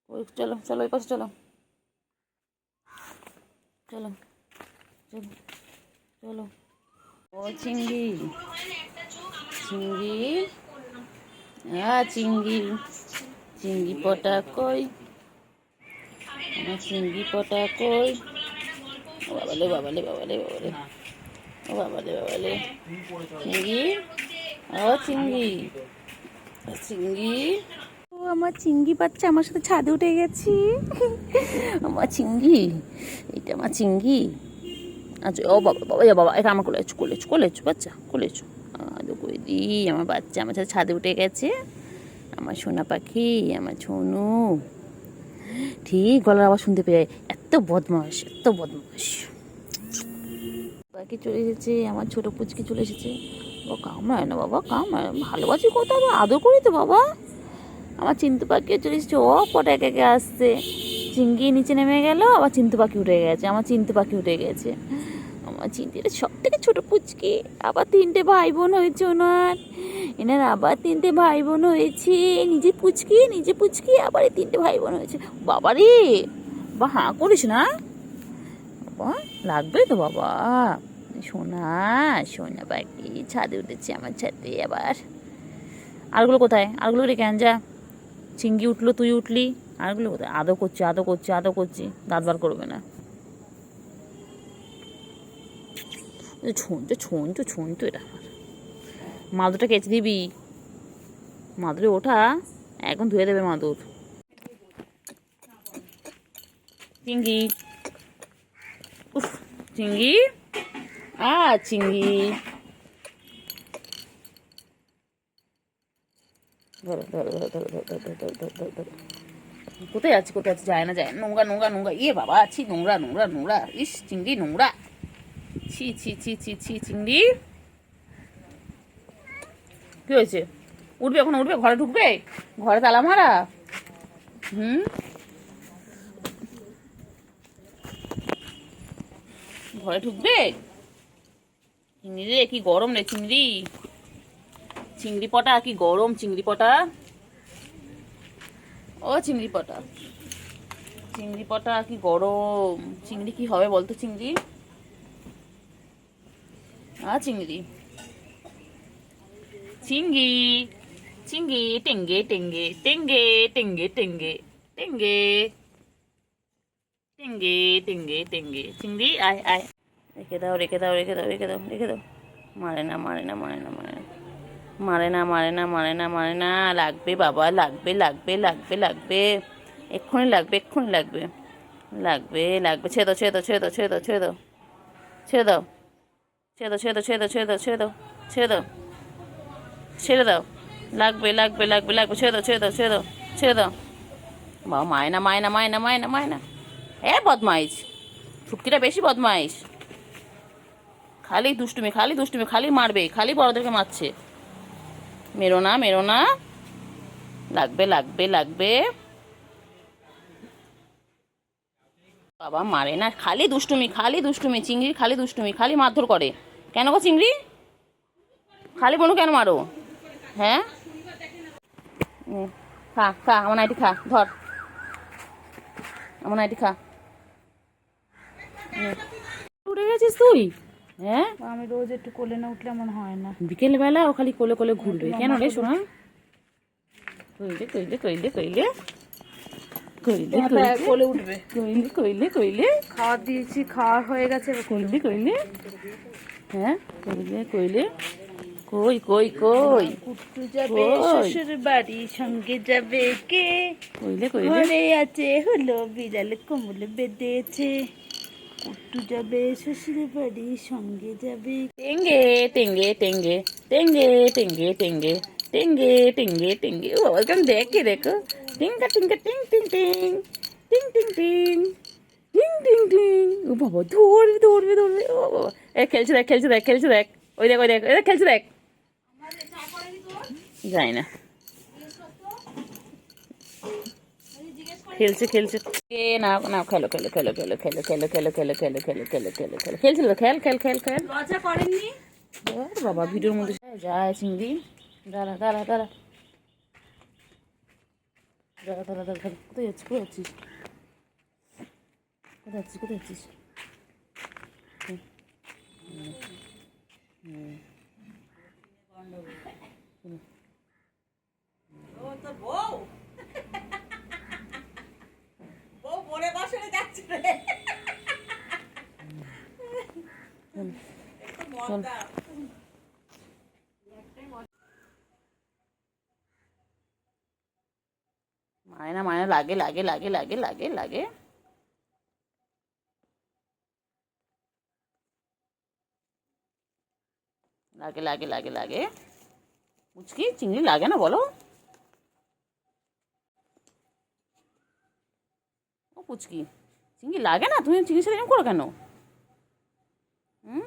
ওই চলো চলো, ওই পাশে চলো, চলো চলো চলো। ও চিংড়ি, চিংড়ি, চিংড়ি, চিংড়ি পটা কই, আমার চিংড়ি পটা কই। ও বাবালে বাবালে বাবালে বাবালে, ও বাবালে বাবালে, চিংড়ি, ও চিংড়ি, চিংড়ি। ও আমার চিংড়ি বাচ্চা আমার সাথে ছাদে উঠে গেছি। আমার চিংড়ি, এটা আমার চিংড়ি। আচ্ছা ও বাবা বাবা, বাবা এটা আমার কোলে কোলেছ কোলেছ বাচ্চা কোলেছ। কই দি আমার বাচ্চা আমার সাথে ছাদে উঠে গেছে। আমার সোনা পাখি, আমার ছোনু। ঠিক গলার আওয়াজ শুনতে পেয়ে, এত বদমাস, এত বদমাস। পাখি চলে এসেছে, আমার ছোট পুচকি চলে এসেছে। ও কামড়ায় না বাবা, কামড়ায়, ভালোবাসি কোথাও আদর করি তো বাবা। আমার চিন্তু পাখি চলে এসেছে, ও পটা একে একে আসছে। চিংড়ি নিচে নেমে গেল, আবার চিন্তু পাখি উঠে গেছে, আমার চিন্তু পাখি উঠে গেছে। আমার চিন্তিটা সব থেকে ছোটো পুচকি, আবার 3টে ভাই বোন হয়েছে ওনার। এনার আবার 3টে ভাই বোন হয়েছে, নিজে পুচকি আবার 3টে ভাই বোন হয়েছে। বাবারে বা হাঁ করিস না বাবা, লাগবে তো বাবা। সোনা সোনা পাখি ছাদে উঠেছে আমার ছাদে। আবার আরগুলো কোথায়? আরগুলো রেখে আন যা। চিংড়ি উঠলো, তুই উঠলি, আরগুলো কোথায়? আদো করছি, দাঁত বার করবে না। ছুঁচো এটা আমার। মাদুরটা কেচে দিবি, মাদুরে ওঠা এখন ধুয়ে দেবে মাদুর। চিংড়ি, উফ চিংড়ি, চিংড়ি। ধরো ধরো ধরো ধরো ধরো ধরো ধরো ধরো ধরো ধরো। কোথায় আছে যায় না নোংরা। ইয়ে বাবা, ছি নোংরা। ইস চিংড়ি নোংরা, ছি চিংড়ি। কি হয়েছে? উঠবে এখন, উঠবে, ঘরে ঢুকবে, ঘরে তালা মারা। ঘরে ঢুকবে? চিংড়ি রে কি গরম রে চিংড়ি, চিংড়ি পটা কি গরম, চিংড়ি পটা। ও চিংড়ি পটা কি গরম। চিংড়ি কি হবে বলতো চিংড়ি? চিংড়ি টেঙ্গে চিংড়ি আয় আয়। রেখে দাও। মারে না। লাগবে বাবা, লাগবে। এক্ষুনি লাগবে। ছেড়ে দাও। লাগবে। ছেড়ে দাও। বাবা মায়না। বদমাইশ, ছুটকিটা বেশি বদমাইশ। খালি দুষ্টুমি, খালি মারবে, খালি বড়দেরকে মারছে। মেরো না। লাগবে। বাবা মারে না, খালি দুষ্টুমি। চিংড়ি খালি দুষ্টুমি, খালি মারধর করে। কেন গো চিংড়ি? খালি বনু কেন মারো? হ্যাঁ, খা আমার নাইটি খা, ধর আমার নাইটি খা। উঠে গেছিস তুই? হ্যাঁ, আমি রোজ একটু কোলে না উঠলে আমার হয় না। বিকেল বেলা ও খালি কোলে ঘুরবে কেন রে সোনা? কোলে উঠবে। কইলে খাওয়া দিয়েছি, খাওয়া হয়ে গেছে। কইলে হ্যাঁ, কইলে কই কুট্টু যাবে শ্বশুর বাড়ি, সঙ্গে যাবে কে? ঘরে আছে হলো বিড়াল, কোমল বেঁধেছে। কুট্টু যাবে শ্বশুর বাড়ি, সঙ্গে যাবে। টেঙ্গে। ও বাবা কেমন দেখো, টিঙ্কা টিং। ও বাবা ধরবে। ও বাবা খেলছে দেখ। ওই দেখ খেলছে দেখ। যাই না, খেলছে না খেলো। খেলছিল তো, খেল। লজ্জা করেননি? বাবা ভিডিওর মধ্যে যায় চিংড়ি। দাঁড়া কোথায় যাচ্ছিস? চল মায়না মায়না লাগে লাগে লাগে লাগে লাগে লাগে লাগে লাগে লাগে লাগে পুচকি চিংড়ি লাগে না বলো ও পুচকি চিংড়ি লাগে না তুমি চিংড়ি সাথে এরকম করো কেন হুম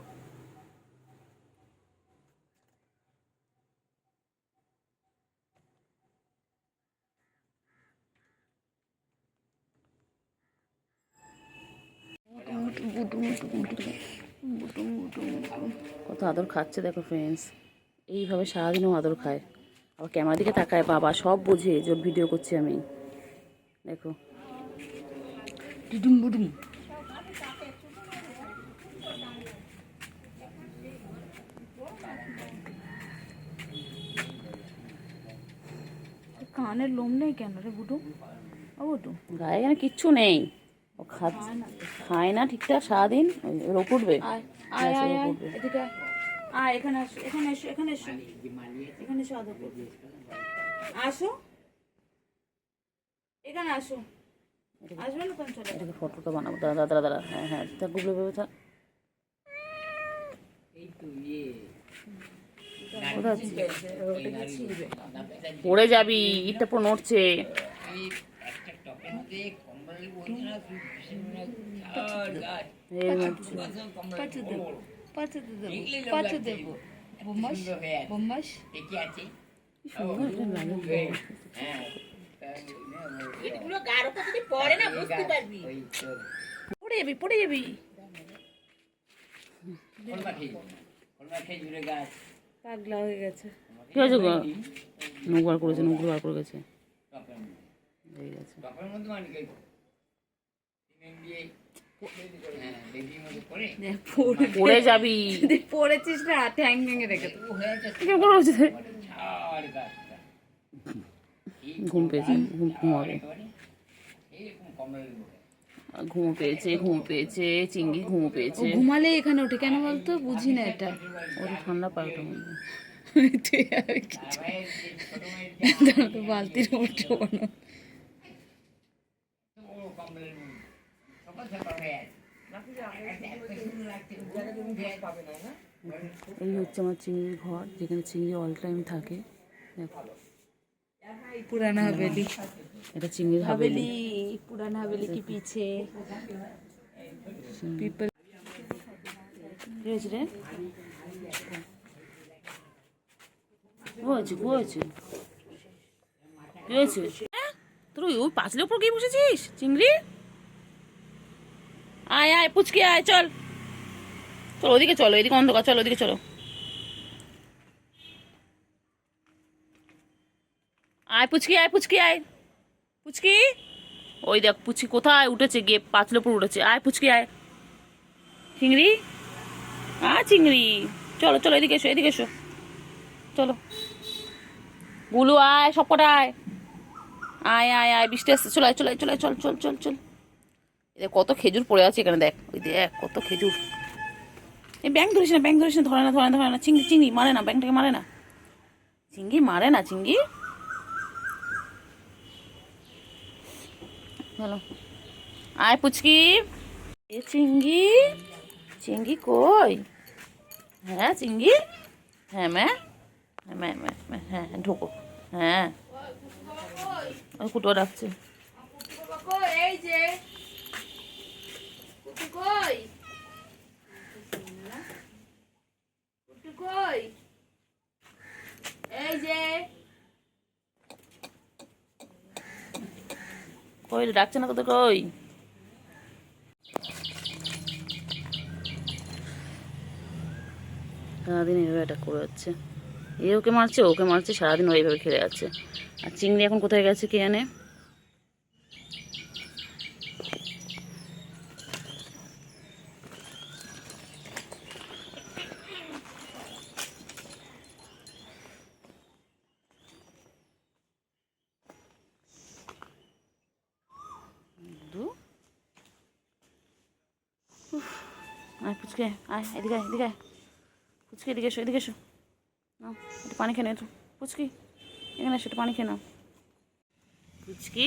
কত আদর খাচ্ছে দেখো ফ্রেন্ডস এইভাবে সারাদিনও আদর খায় আবার ক্যামেরার দিকে তাকায় বাবা সব বোঝে যে ওর ভিডিও করছি আমি দেখো ডুডুম বুডুম কানের লোম নেই কেন রে বুটু ও বুটু গায়ে এখানে কিচ্ছু নেই ও খায় না ঠিকঠাক সারাদিন রোগ উঠবে আয় আয় আয় আয় এদিকে আয় এখানে আসো এখানে এসো এখানে এসো এখানে এসো আদর করবে আসো এখানে আসো আসবে না তুমি চলে এটাকে ফটোটা বানাবো দাঁড়া দাঁড়া দাঁড়া হ্যাঁ হ্যাঁ তা গুগলে ভেবে থাক পড়ে যাবি ইটটা পুরো নড়ছে পাঁচু দেবো বোমাস বোমাস পড়ে যাবি পড়ে যাবি পাগলা হয়ে গেছে কি হয়েছে গো নখ বার করেছে নখ বার করে গেছে হয়ে গেছে পড়ে যাবি পড়েছিস না ঠ্যাং ভেঙে রেখে ঘুম পেয়েছে ঘুমাবে ঘুম পেয়েছে ঘুম পেয়েছে চিংড়ি ঘুম পেয়েছে ঘুমালে এখানে ওঠে কেন বলতো বুঝি না এটা ওটা ঠান্ডা পায় ওটা মধ্যে তো বালতির উঠছো না এই হচ্ছে আমার চিংড়ির ঘর যেখানে চিংড়ি অল টাইম থাকে দেখো पुराना हवेली এটা চিংড়ির হাভেলি पुराना हवेली के पीछे पीपल কি হয়েছে রে কি হয়েছে কি হয়েছে কি হয়েছে তোর ওই পাঁচলের উপর গিয়ে বসেছিস চিংড়ি আয় আয় পুচকি আয় চল চল ওদিকে চলো এদিকে অন্ধকার চলো ওদিকে চলো আয় পুচকি আয় পুচকি আয় পুচকি ওই দেখ পুচকি কোথায় উঠেছে গিয়ে পাঁচলের উপর উঠেছে আয় পুচকি আয় চিংড়ি চিংড়ি চলো চলো এদিকে এসো এদিকে এসো চলো বুলু আয় সব কটা আয় আয় আয় আয় বৃষ্টি আসছে চলে আয় চলে আয় চলে আয় চল চল চল চল এদের কত খেজুর পড়ে আছে এখানে দেখ ওই দেখ কত খেজুর এই ব্যাং ধরিস না ধরে না ধরে না ধরে না চিংড়ি চিংড়ি মারে না ব্যাংটাকে মারে না চিংড়ি মারে না চিংড়ি চলো আয় পুচকি এ চিংড়ি চিংড়ি কই হ্যাঁ চিংড়ি হ্যাঁ ম্যাঁ হ্যাঁ ম্যাঁ হ্যাঁ ঢোকো হ্যাঁ ওই কুটো ডাকছে এই যে কুটু কই কুটু কই এই যে কই ডাকছে না তোদের কই সারাদিন এইভাবে অ্যাটাক করে যাচ্ছে এ ওকে মারছে সারাদিন ও এইভাবে খেলে যাচ্ছে আর চিংড়ি এখন কোথায় গেছে কে জানে আয় পুচকে, আয় এদিকে আয়, এদিকে আয়। পুচকি এদিকে এসো, এদিকে এসো। নাও একটু পানি খেয়ে নাও, একটু পুচকি এখানে এসো, একটু পানি খেয়ে নাও। পুচকি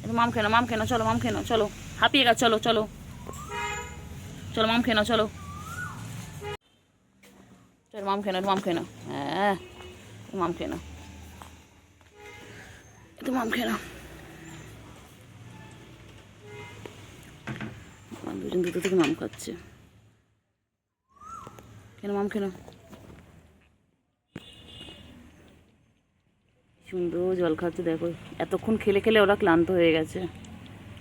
একটু মাম খেয়ে নাও, মাম খেয়ে নাও, চলো মাম খেয়ে নাও, চলো হাঁপিয়ে গেছে, চলো চলো চলো মাম খেয়ে নাও, চলো চলো মাম খেয়ে নাও, মাম খেয়ে নাও। হ্যাঁ মাম খেয়ে নাও, একটু মাম খেয়ে নাও। দুজন দুটো থেকে মাম খাচ্ছে, কেন মাম খেয়ে নাও। সুন্দর জল খাচ্ছে দেখো, এতক্ষণ খেলে খেলে ওরা ক্লান্ত হয়ে গেছে,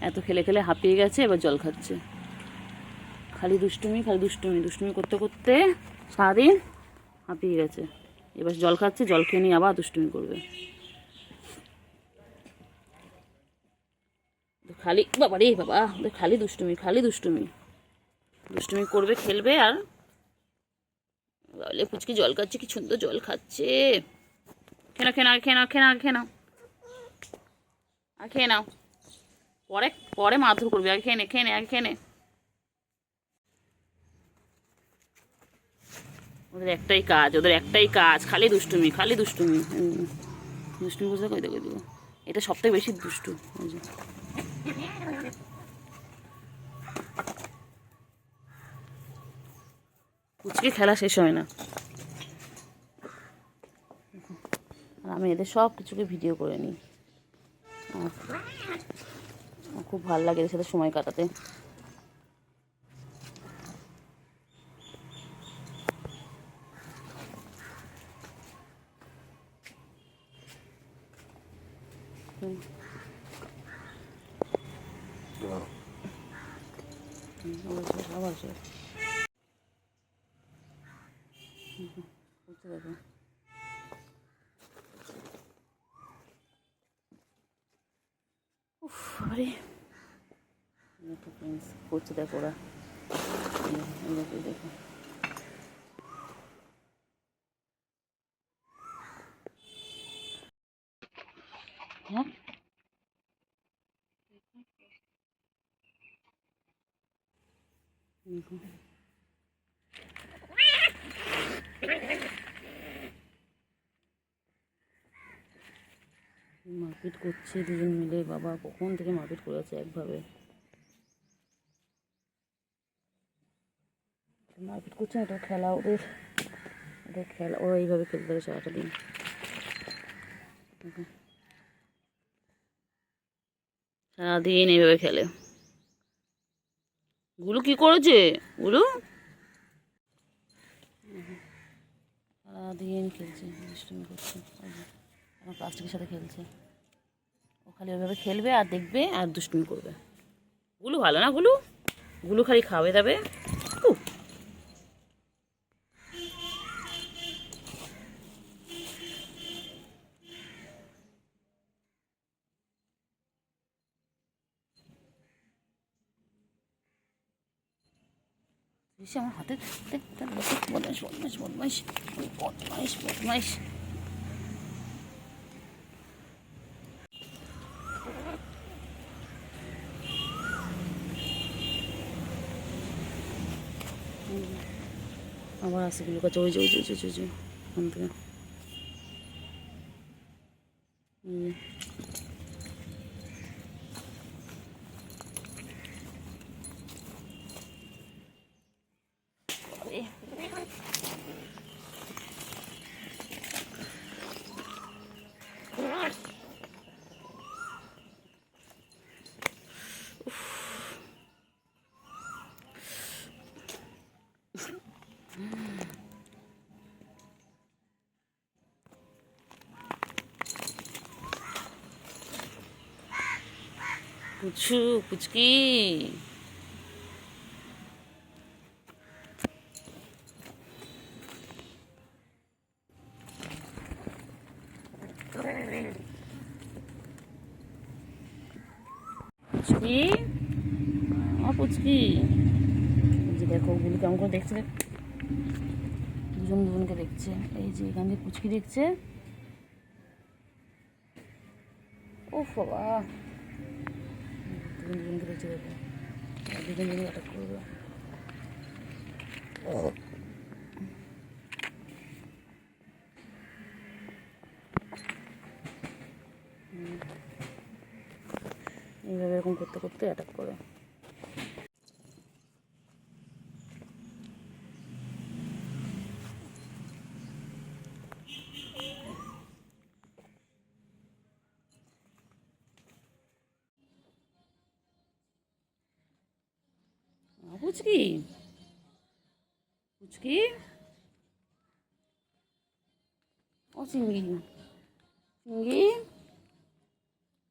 এত খেলে খেলে হাঁপিয়ে গেছে, এবার জল খাচ্ছে। খালি দুষ্টুমি, খালি দুষ্টুমি, দুষ্টুমি করতে করতে সারাদিন হাঁপিয়ে গেছে, এবার জল খাচ্ছে, জল খেয়ে নিয়ে আবার দুষ্টুমি করবে। খালি বাবা রে বাবা, খালি দুষ্টুমি, খালি দুষ্টুমি, দুষ্টুমি করবে, খেলবে। আর বলে পুচকি জল খাচ্ছে, কি সুন্দর জল খাচ্ছে। খেয়ে নাও, খেয়ে নাও, খেয়ে নাও, খেয়ে নাও, খেয়ে নাও, আর খেয়ে নাও, পরে পরে মারধর করবে, আগে খেয়ে নে, খেয়ে নে, আগে খেয়ে নে। ওদের একটাই কাজ, ওদের একটাই কাজ, খালি দুষ্টুমি, খালি দুষ্টুমি। দুষ্টুমি বুঝতে কই দেখে দেবো, এটা সব থেকে বেশি দুষ্টু। পুচকে খেলা শেষ হয় না, আর আমি এদের সব কিছুকে ভিডিও করে নিই। আমার খুব ভালো লাগে এদের সাথে সময় কাটাতে। আবার দেখো, উফ আরে করছে দেখো ওরা, দেখো হ্যাঁ। মারপিট করছে দুজন মিলে, বাবা কখন থেকে মারপিট করেছে একভাবে, মারপিট করছে না, এটা খেলা ওদের, ওদের খেলা, ওরা এইভাবে খেলতে পারে সারাটা দিন। সারাদিন এইভাবে খেলে। গুলু কি করেছে, গুলু সারাদিন খেলছে, দুষ্টুমি করছে, আমার প্লাস্টিকের সাথে খেলছে। ও খালি ওইভাবে খেলবে আর দেখবে আর দুষ্টুমি করবে। গুলু ভালো না, গুলু, গুলু খালি খাবে দাবে। এসে আমার হাতে বদমাইশ বদমাইশ বদমাইশ বদমাইশ বদমাইশ। আবার আসে গুলো কাছে, ওই যে ওই যে ওই যে ওখান থেকে। পুচু পুচকি পুচকি, পুচকি, যে দেখো ওগুলো কেমন করে দেখছে, দুজন দুজনকে দেখছে। এই যে এখান থেকে পুচকি দেখছে, ও বাবা, দুজন দুজনকে দেখছে, দেখো দুজন দুজন অ্যাটাক করবে। এইভাবে এরকম করতে করতে অ্যাটাক করে। পুচকি পুচকি, ও চিঙ্গি চিঙ্গি,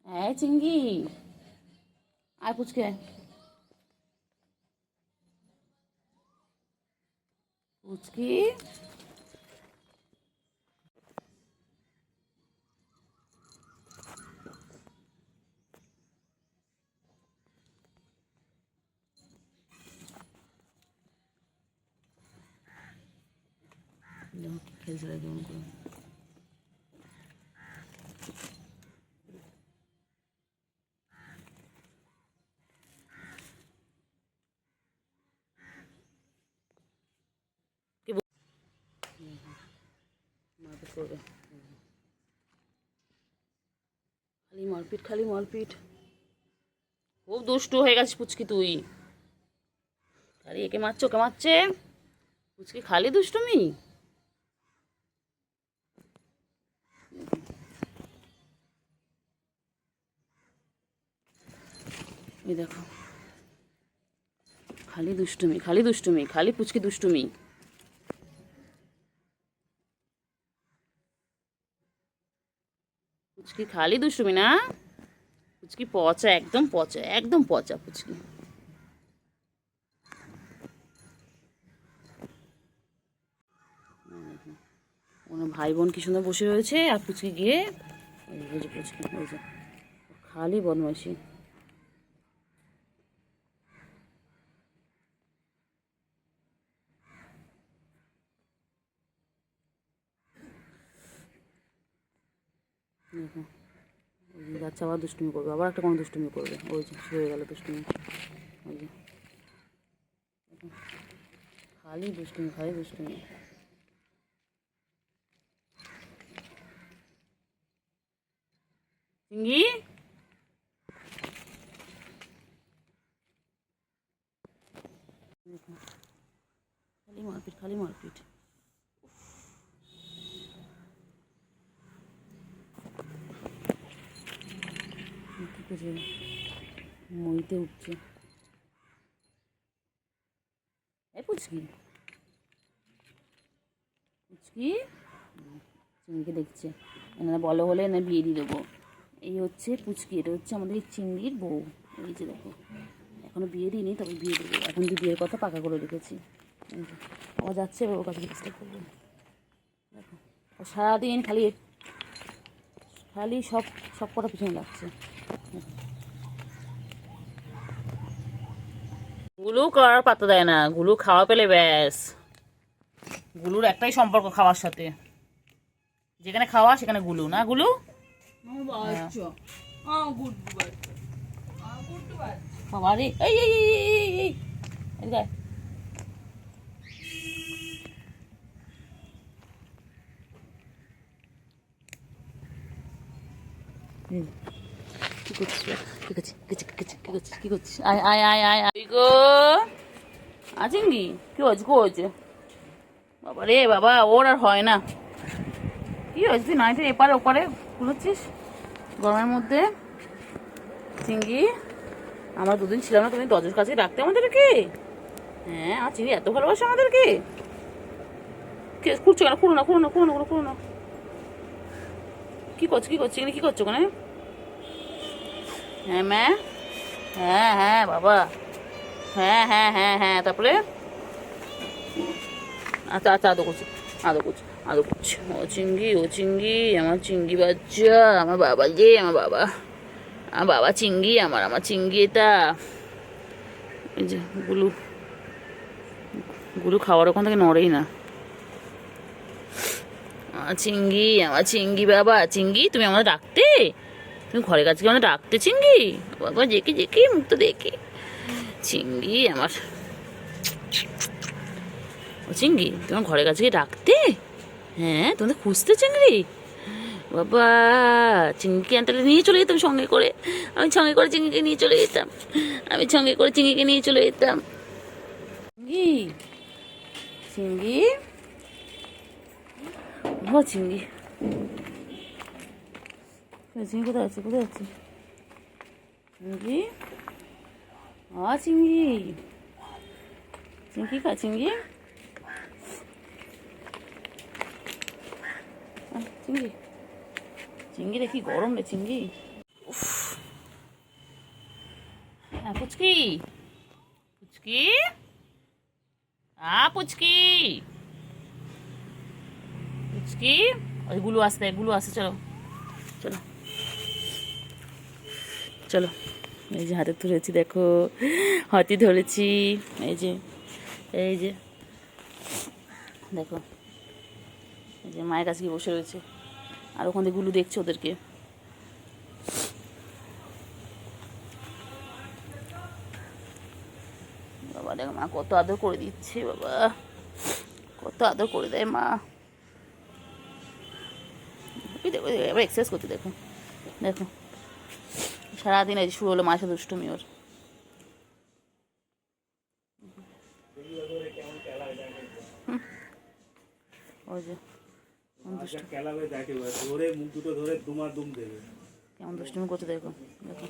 হ্যাঁ চিঙ্গি, আয় পুচকি আয়। পুচকি খেলছিল কেমন করে। মারপিট করবে, খালি মারপিট খালি মারপিট। খুব দুষ্টু হয়ে গেছিস পুচকি তুই, খালি একে মারছো ওকে মারছে, পুচকি খালি দুষ্টুমি। এই দেখো খালি দুষ্টুমি খালি দুষ্টুমি, খালি পুচকি দুষ্টুমি। পুচকি খালি দুষ্টুমি না, পুচকি পচা, একদম পচা, একদম পচা পুচকি। ওনার ভাই বোন কি সুন্দর বসে রয়েছে, আর পুচকি গিয়ে ওই যে পুচকি, ওই যে খালি বদমাইশি। দেখো ওই বাচ্চা আবার দুষ্টুমি করবে, আবার একটা কোনো দুষ্টুমি করবে, ওই যে শুরু হয়ে গেল দুষ্টুমি। ওই যে খালি দুষ্টুমি খালি দুষ্টুমি। চিঙ্গি খালি মারপিট খালি মারপিট। কি করছে, মইতে উঠছে। এই পুচকি পুচকি চিংড়িকে দেখছে, এনারা বলো বলে এনে বিয়ে দিয়ে দেবো। এই হচ্ছে পুচকি, এটা হচ্ছে আমাদের চিংড়ির বউ। এই যে দেখো এখনো বিয়ে দিইনি, তবে বিয়ে দেবো, এখন যে বিয়ের কথা পাকা করে রেখেছি। ও যাচ্ছে ওর কাছে ডিস্টার্ব করবো। দেখো ও সারাদিন খালি খালি সব সব কটা পিছনে লাগছে। গুলু করার পাত্তা দেয় না, গুলু খাওয়া পেলে ব্যাস। গুলুর একটাই সম্পর্ক খাওয়ার সাথে, যেখানে খাওয়া সেখানে গুলু, না গুলু? বাবা রে, এই এই এই এই এই এদিকে আয়। কি করছিস কি করছিস কি করছিস কি করছিস কি করছিস? আয় আয় আয় আয় আয় গো আচিঙ্গি, কি হয়েছে কি হয়েছে? বাবা রে বাবা, ওর আর হয় না। কি হয়েছে তুই নাইটের এপারে ওপারে খুলেছিস গরমের মধ্যে? চিঙ্গি আমরা দুদিন ছিলাম না, তুমি দরজার কাছে রাখতে আমাদেরকে। হ্যাঁ আমার চিঙ্গি এত ভালোবাসে আমাদেরকে। খুঁড়ছো কেন? খুঁড়ো না খুঁড়ো না খুঁড়ো না খুঁড়ো না। কি করছো কি করছো চিঙ্গি, কি করছো ওখানে? হ্যাঁ ম্যা, হ্যাঁ হ্যাঁ বাবা, হ্যাঁ হ্যাঁ হ্যাঁ হ্যাঁ, তারপরে আচ্ছা আচ্ছা আদৌ করছি আদৌ করছি আদৌ করছি। ও চিঙ্গি ও চিঙ্গি, আমার চিঙ্গি বাচ্চা, আমার বাবা যে আমার বাবা, আমার বাবা চিঙ্গি, আমার আমার চিঙ্গি এটা। এই যে গুলু, গুলু খাওয়ার ওখান থেকে নড়েই না। আমার চিঙ্গি, আমার চিঙ্গি বাবা, চিঙ্গি তুমি আমাদের ডাকতে, তুমি ঘরের কাছে আমাদের ডাকতে চিঙ্গি বাবা, দেখি দেখি, মুখ তো দেখি। চিঙ্গি আমার ও চিংড়ি, তোমার ঘরের কাছে গিয়ে ডাকতে? হ্যাঁ, তোমাদের খুঁজতে চিংড়ি? বাবা, চিংড়িকে আনটালে নিয়ে চলে যেতাম সঙ্গে করে। আমি সঙ্গে করে চিংড়িকে নিয়ে চলে যেতাম। আমি সঙ্গে করে চিংড়িকে নিয়ে চলে যেতাম। চিংড়ি, চিংড়ি, ও চিংড়ি, চিংড়ি কোথায় আছে? কোথায় আছে চিংড়ি? চিংড়ি, চিংড়ি খা চিংড়ি, চিংড়ি, চিংড়ি রে কি গরম রে চিংড়ি। উফ, হ্যাঁ পুচকি, পুচকি, পুচকি, পুচকি, ওই গুলো আসতে চলো চলো চলো। এই যে হাতে ধরেছি, দেখো হাতি ধরেছি। এই যে, এই যে দেখো, এই যে মায়ের কাছে গিয়ে বসে রয়েছে, আর ওখান থেকে গুলু দেখছে ওদেরকে। বাবা দেখো মা কত আদর করে দিচ্ছে, বাবা কত আদর করে দেয় মা। দেখো এবার এক্সারসাইজ করতে, দেখো দেখো সারাদিন এই শুরু হলো মায়ের সাথে দুষ্টুমি ওর। ওই যে কেমন দুষ্টুমি করছে, দেখো দেখো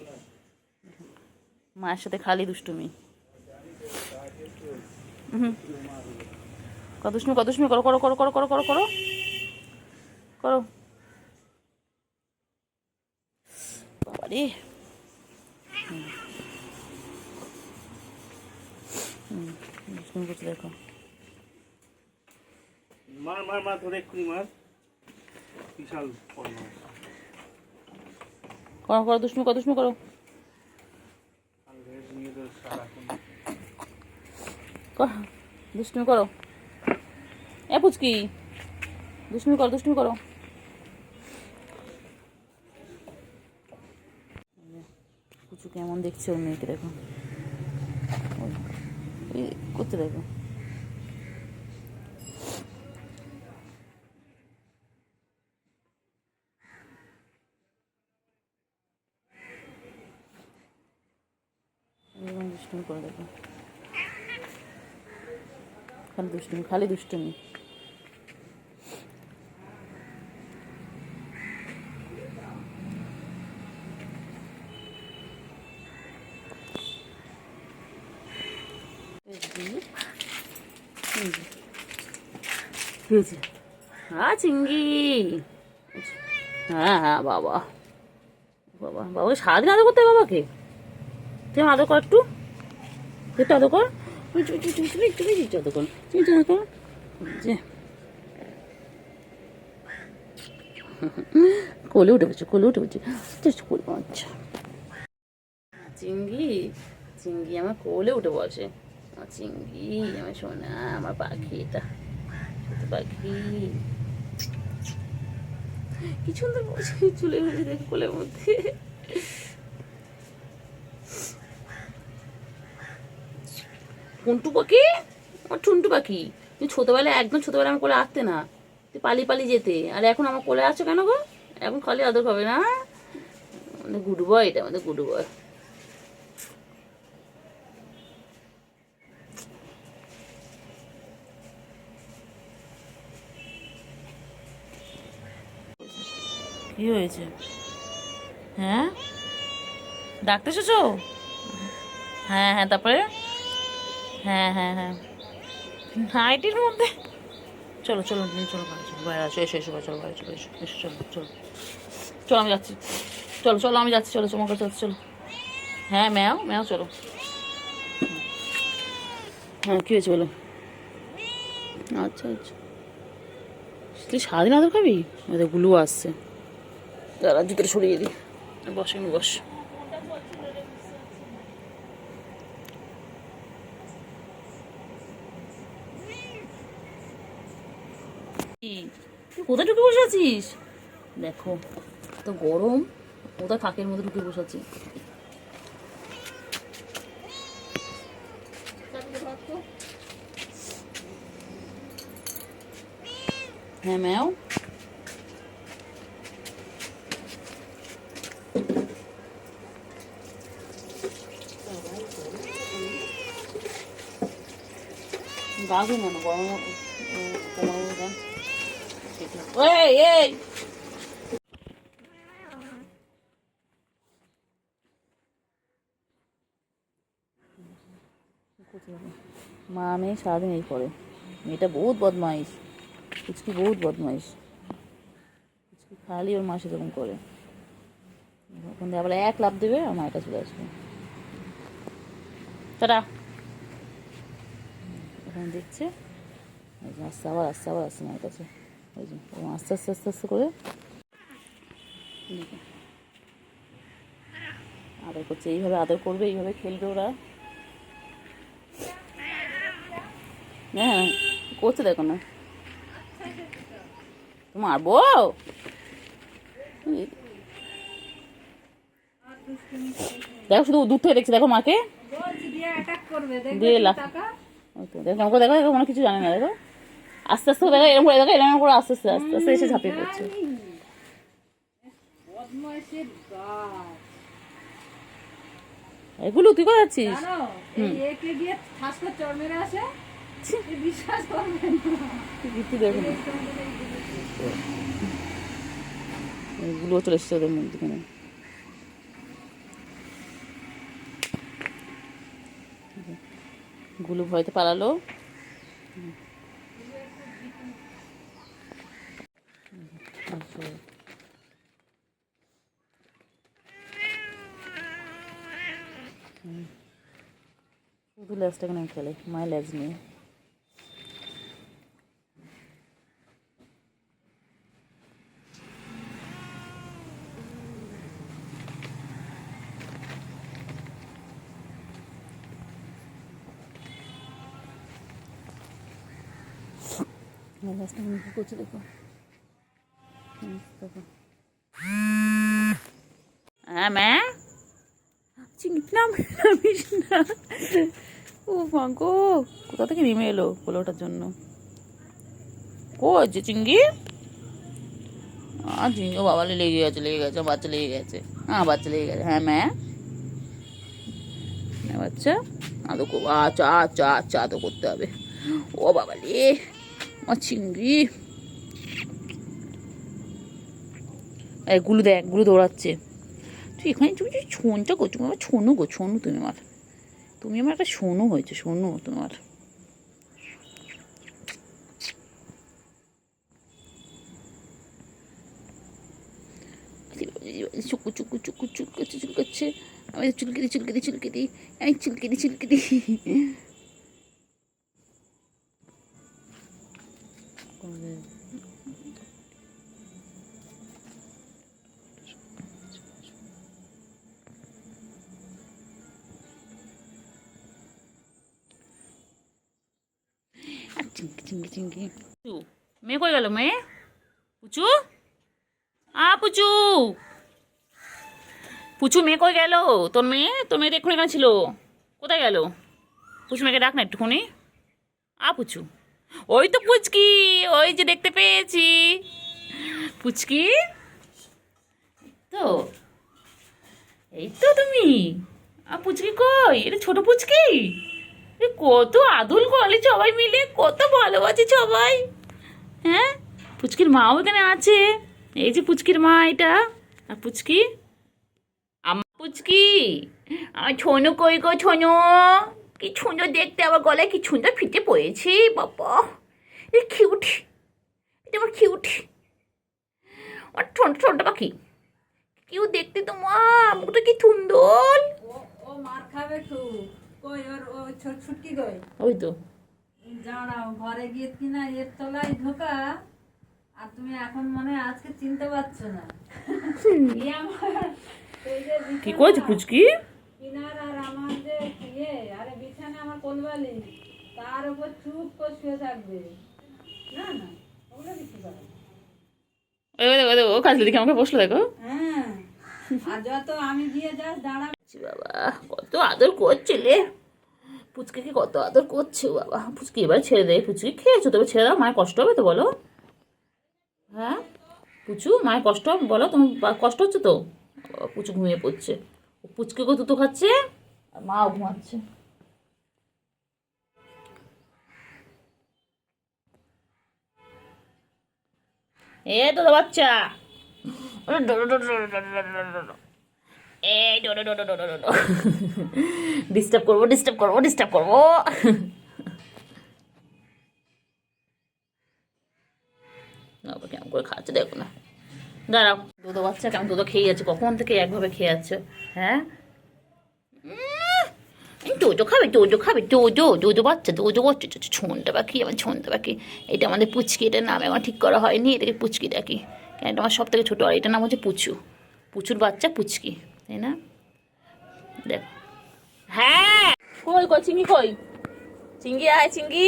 মায়ের সাথে খালি দুষ্টুমি। কত দুষ্টুমি, কত দুষ্টুমি করো করো করো করো করো করো করো করো। বাবা রে, দুষ্টুমি করছে দেখো। মার মার মার ধরে এক্ষুনি মার, বিশাল বড় মাছ। করো করো দুষ্টুমি, কত দুষ্টুমি করো, দুষ্টুমি করো। এ পুচকি, দুষ্টুমি করো, দুষ্টুমি করো। পুচু কেমন দেখছে ওর মেয়েকে, দেখো করতে দেখো। দুষ্টুমি করে দেখো, খালি দুষ্টুমি, খালি দুষ্টুমি। চিংড়ি, হ্যাঁ হ্যাঁ বাবা, বাবা বাবা সারাদিন আদর করতে হয় বাবাকে। তুই আদর কর, একটু একটু আদর কর, তুমি তুমি আদর কর, তুমি আদর কর। যে কোলে উঠে বলছে, কোলে উঠে বলছে, আচ্ছা চিংড়ি, চিংড়ি আমার কোলে উঠে বসে। আমার চিংড়ি, আমার সোনা, আমার পাখি, এটা পাখি কি সুন্দর বসে চলে গেছে দেখ কোলের মধ্যে। টুনটু পাখি, আমার টুনটু পাখি, তুই ছোটবেলায় একদম ছোটবেলায় আমার কোলে আসতে না, তুই পালিয়ে পালিয়ে যেতে, আর এখন আমার কোলে আসছো কেন গো? এখন খালি আদর খাবে না? আমাদের গুড বয়, এটা আমাদের গুড বয়। কি হয়েছে? হ্যাঁ ডাক্তার এসেছো? হ্যাঁ হ্যাঁ, তারপরে? হ্যাঁ হ্যাঁ হ্যাঁ, নাইটির মধ্যে? চলো চলো চলো চলো বাইরে আসো, এসো এসো চলো বাইরে চলো, এসো এসো চলো চলো চলো আমি যাচ্ছি, চলো চলো আমি যাচ্ছি, চলো তোমার কাছে যাচ্ছি, চলো। হ্যাঁ ম্যাও ম্যাও চলো। হ্যাঁ কী হয়েছে বলো? আচ্ছা আচ্ছা, তুই সারাদিন আদর খাবি? ওদের গুলু আসছে, দাঁড়া জুতোটা সরিয়ে দিই, বস আমি বস। তুই কোথায় ঢুকে বসে আছিস? দেখো তো গরম, কোথায় ফাঁকের মধ্যে ঢুকে বসে আছি। হ্যাঁ ম্যাও। গাছে না গরম এই এই মা মেয়ে সারাদিন এই করে। মেয়েটা বহুত বদমাইশ, পুচকি বহুত বদমাইশ। পুচকি খালি ওর মা সেরকম করে। ওখান থেকে আবার এক লাফ দেবে আর মায়ের কাছে চলে আসবে। টাটা। ওখানে দেখছে আস্তে আবার আস্তে আবার আসছে মায়ের কাছে। ওই যে আস্তে আস্তে আস্তে আস্তে করে আদর করছে। এইভাবে আদর করবে, এইভাবে খেলবে ওরা। হ্যাঁ করছে দেখো না, মারবো। দেখো শুধু দূর থেকে দেখছি, দেখো মাকে দিয়ে দেখো আমাকে, দেখো দেখো মনে কিছু জানে না। দেখো আস্তে আস্তে দেখো, এরকম করে দেখো, এরকম করে আস্তে আস্তে আস্তে আস্তে এসে ঝাঁপিয়ে পড়ছে। এগুলো তুই কোথায় যাচ্ছিস? এগুলো চলে এসছে ওদের মধ্যে। গুলো ভয়তে পালালো। শুধু লেজটা কেন খেলে, মায়ের লেজ নেই। লেজটা কি করছে দেখো, দেখো। হ্যাঁ ম্যা চিংড়ি নামিস না। ও মাগো, কোথা থেকে নেমে এলো কোলে ওঠার জন্য? কই যে চিংড়ি? চিংড়ি, ও বাবা লেগে গেছে, লেগে গেছে, বাচ্চা লেগে গেছে। হ্যাঁ বাচ্চা লেগে গেছে। হ্যাঁ ম্যা বাচ্চা আদো করবো। আচ্ছা আচ্ছা আচ্ছা আদো করতে হবে। ও বাবা লে আমার চিংড়ি। গুলো দেখ, গুলো দৌড়াচ্ছে। তুই এখানে তুমি ছোনটা করছো, আমার ছোনু গো, ছোনু তুমি আমার, তুমি আমার একটা সোনু হয়েছে, সোনু তোমার। চুকু চুকু চুকু চুলকাচ্ছে চুলকাচ্ছে, আমি চুলকে দিই চুলকে দিই চুলকে দিই, আমি চুলকে দিই চুলকে দিই। চিংকি চিংকি চিংকি। মেয়ে কই গেল? মেয়ে পুচু, পুচু পুচু মেয়ে কই গেল? তোর মেয়ে, তোর মেয়ে এক্ষুনি এখানে ছিল, কোথায় গেল? পুচু মেয়েকে ডাক না একটুখানি। পুচু, ওই তো পুচকি, ওই যে দেখতে পেয়েছি পুচকি। তো এই তো তুমি। পুচকি কই? এটা ছোট পুচকি। কত আদুল করে সবাই মিলে, কত ভালোবাসে সবাই। হ্যাঁ পুচকির মাও এখানে আছে। এই যে পুচকির মা এটা। আর পুচকি, আমার পুচকি, আমার ছোনু কই গো? ছোনু কি সুন্দর দেখতে, আবার গলায় কি সুন্দর ফিতে পড়েছি। বাবা এ কিউট, এটা আমার কিউট, আমার ছোট ছোট পাখি, কিউ দেখতে তোমার, মুখটা কি সুন্দর। ও মার খাবে খুব। কই ওর ও ছুটকি কই? ওই তো জানাও ঘরে গিয়ে কিনা এর তলায় ঢোকা, আর তুমি এখন মনে হয় আজকে চিনতে পারছো না। কি করেছে পুচকি? কিনার আর আমার যে আরে বিছানা আমার কোলবালি, তার উপর চুপ করে শুয়ে থাকবে। না না ওগুলো কিছু করে। ও কাজ দেখে আমাকে বসলো দেখো। হ্যাঁ আর যত আমি গিয়ে যাস দাঁড়া। বাবা কত আদর করছিলে পুচকিকে, কত আদর করছে বাবা। পুচকি এবার ছেড়ে দেয়, পুচকি খেয়েছো তবে ছেড়ে দাও, মায়ের কষ্ট হবে তো বলো। পুচু মায়ের কষ্ট বলো, তোমার কষ্ট হচ্ছে তো? পুচু ঘুমিয়ে পড়ছে, পুচকে গো তুতো খাচ্ছে আর মাও ঘুমাচ্ছে। এ তো বাচ্চা, ডিস্টার্ব করবো ডিস্টার্ব করবো ডিস্টার্ব করবো। কেমন করে খাচ্ছে দেখো না, দাঁড়াও। দুধো বাচ্চা কেমন দুধো খেয়ে যাচ্ছে, কখন থেকে একভাবে খেয়ে যাচ্ছে। হ্যাঁ জোজো খাবে, জোজো খাবে, জোজো জোজো বাচ্চা, জোজো বাচ্চা, ছুনটা পাখি, আমার ছুনটা পাখি। এটা আমাদের পুচকি, এটার নাম এখন ঠিক করা হয়নি, এটাকে পুচকি ডাকি, কেন এটা আমার সব থেকে ছোটো, আর এটার নাম হচ্ছে পুচু, পুচুর বাচ্চা পুচকি, তাই না? দেখ, হ্যাঁ কই কই চিংড়ি কই, চিংড়ি আয় চিংড়ি।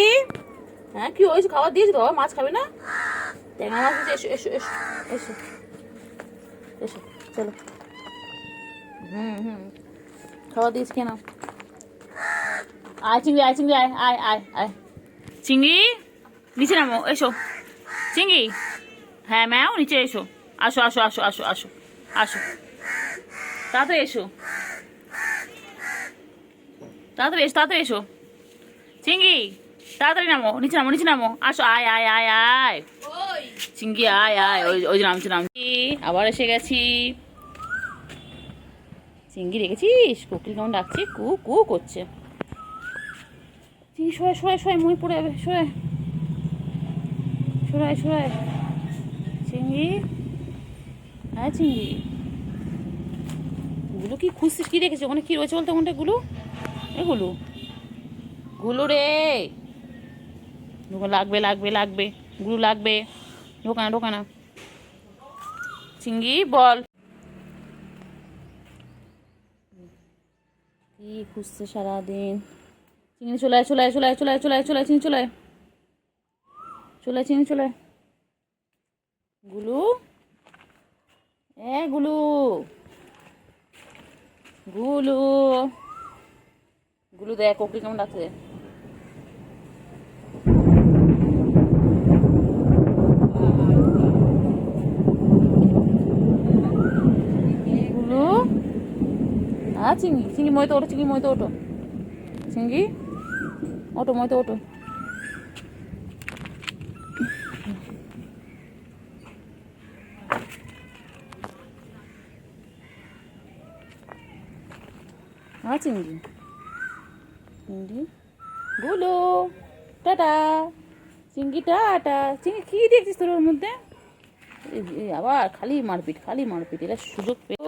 হ্যাঁ কি হয়েছে, খাবার দিয়েছি তো, বাবা মাছ খাবে না? ট্যাংরা মাছ দিয়েছে, এসো এসো এসো এসো, চলো। হুম, খাবার দিয়েছি কেন? আয় চিংড়ি, আয় চিংড়ি, আয় আয় আয় আয় চিংড়ি, নিচে নামো, এসো চিংড়ি। হ্যাঁ ম্যাও নিচে এসো, আসো আসো আসো আসো আসো আসো, তাড়াতাড়ি এসো, তাড়াতাড়ি এসো, তাড়াতাড়ি এসো চিংড়ি, তাড়াতাড়ি নামো, নিচে নামো, নিচে নামো, আসো, আয় আয় আয় আয় চিংড়ি, আয় আয়, ওই ওই নামছি নামছি, আবার এসে গেছি। চিংড়ি রেখেছিস, কোকিল কেমন ডাকছে, কু কু করছে। চিংড়ি সরাই সরাই সরাই, মুই পড়ে যাবে, সরাই সরাই সরাই চিংড়ি, হ্যাঁ চিংড়ি। গুলো কি খুঁজছিস, কি রেখেছিস ওখানে, কি রয়েছে বলতে ওখানটা, গুলো এগুলো গুলো রে, লাগবে লাগবে লাগবে, গুলো লাগবে, ঢোকানা ঢোকানা চিংড়ি বল, কি খুঁজছে সারাদিন। চিংড়ি চলে চলে চলে চলে চলে চলে চিংড়ি চলে চলে চিংড়ি চলে, গুলু এ গুলু, গুলু গুলু দেখ কোকিল কেমন ডাকছে। গুলু হ্যাঁ চিংড়ি, চিংড়ি ময়তো ওঠো, চিংড়ি ময়তো ওঠো, চিংড়ি ওঠো ময়তো ওঠো। হ্যাঁ চিংড়ি, চিংড়ি গুলু টাটা, চিংড়ি টাটা। চিংড়ি কি দেখছিস তোর ওর মধ্যে, আবার খালি মারপিট খালি মারপিট, এরা সুযোগ পেয়ে।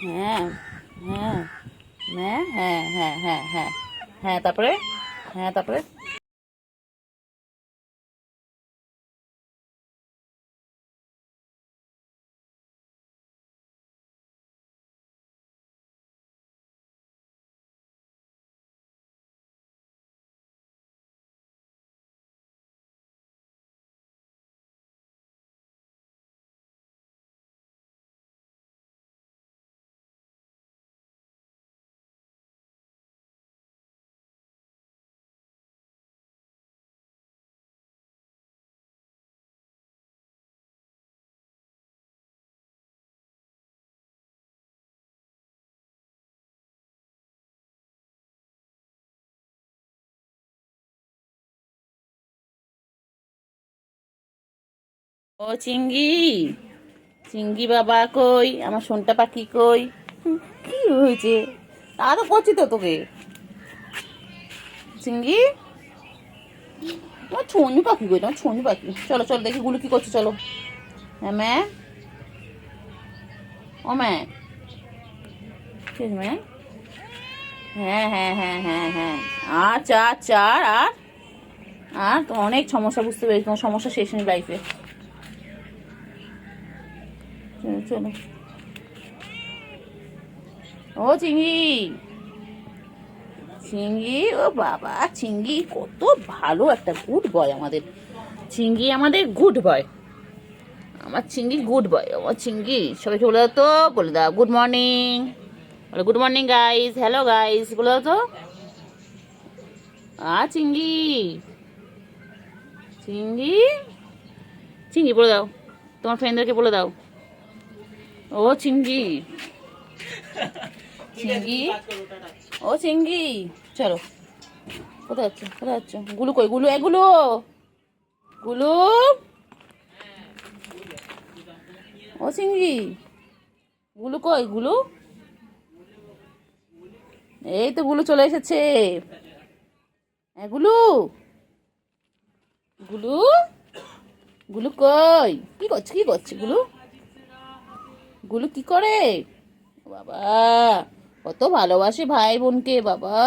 হ্যাঁ হ্যাঁ হ্যাঁ হ্যাঁ হ্যাঁ হ্যাঁ হ্যাঁ হ্যাঁ, তারপরে হ্যাঁ তারপরে ও চিংড়ি, চিংড়ি বাবা কই, আমার সোনটা পাখি কই, কি হয়েছে, আরো করছি তো তোকে চিংড়ি, তোমার ছনি পাখি কই, তোমার ছনি পাখি, চলো চলো দেখি গুলো কি করছে, চলো। হ্যাঁ ম্যা, ও ম্যা, ঠিক আছে ম্যা, হ্যাঁ হ্যাঁ হ্যাঁ হ্যাঁ হ্যাঁ, আচ্ছা আচ্ছা, আর আর আর তো অনেক সমস্যা, বুঝতে পেরেছি তোমার সমস্যা শেষ নেই লাইফে, চলো চলো। ও চিংড়ি, চিংড়ি ও বাবা, চিংড়ি কত ভালো একটা গুড বয় আমাদের চিংড়ি, আমাদের গুড বয়, আমার চিংড়ি গুড বয়, আমার চিংড়ি। সবাই বলে দাও তো, বলে দাও গুড মর্নিং, বলো good morning guys, hello guys বলে দাও তো। চিংড়ি, চিংড়ি চিংড়ি বলে দাও, তোমার ফ্রেন্ডদেরকে বলে দাও। ও চিঙ্গি, চিঙ্গি, ও চিঙ্গি, চলো। কোথায় যাচ্ছ, কোথায় যাচ্ছ? গুলু কই? গুলু, এগুলো গুলু, ও চিঙ্গি, গুলু কই? গুলু, এই তো গুলু চলে এসেছে। গুলু, গুলু, গুলু কই? কি করছে, কি করছে গুলু? গুলু কি করে? বাবা কত ভালোবাসে ভাই বোনকে বাবা।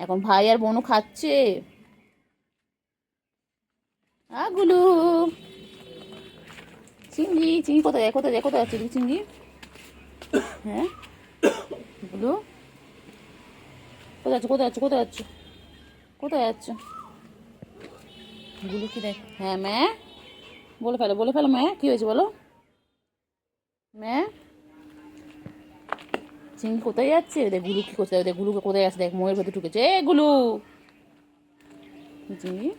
এখন ভাই আর বোনও খাচ্ছে। গুলু, চিঙ্গি, চিঙ্গি কোথায় যায়, কোথায় যায়, কোথায় যাচ্ছে চিঙ্গি? হ্যাঁ গুলু, কোথায় যাচ্ছ, কোথায় যাচ্ছ, কোথায় যাচ্ছ, কোথায় যাচ্ছ? গুলু কি দেখ? হ্যাঁ ম্যা, বলে ফেলো, বলে ফেলো ম্যা, কি হয়েছে বলো ম্যা? চিঙ্গি কোথায় যাচ্ছে? দেখ গুলু কি করছে, দেখ গুলুকে কোথায় আছে, দেখ ময়ের ভেতরে ঢুকেছে। এ গুলু, চিঙ্গি,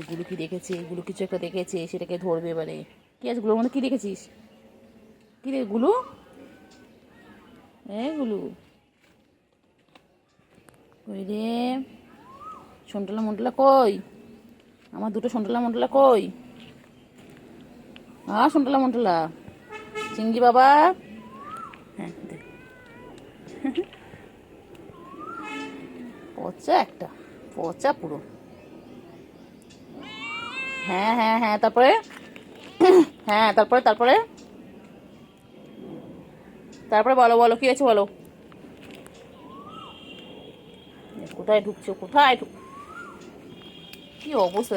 গুলু কি দেখেছে? গুলু কিছু একটা দেখেছে, সেটাকে ধরবে এবারে। কি আছে গুলোর মধ্যে, কি দেখেছিস? কি রে গুলু? এ গুলু কই রে? সন্টলা মন্টলা কই? আমার দুটো সন্টলা মন্টলা কই? সন্টলা মন্টলা, চিঙ্গি বাবা। হ্যাঁ দেখ, পচা একটা, পচা পুরো। হ্যাঁ হ্যাঁ হ্যাঁ, তারপরে? হ্যাঁ তারপরে, তারপরে, তারপরে বলো, বলো কি আছে বলো। কোথায় ঢুকছো, কোথায় ঢুক, কি অবস্থা?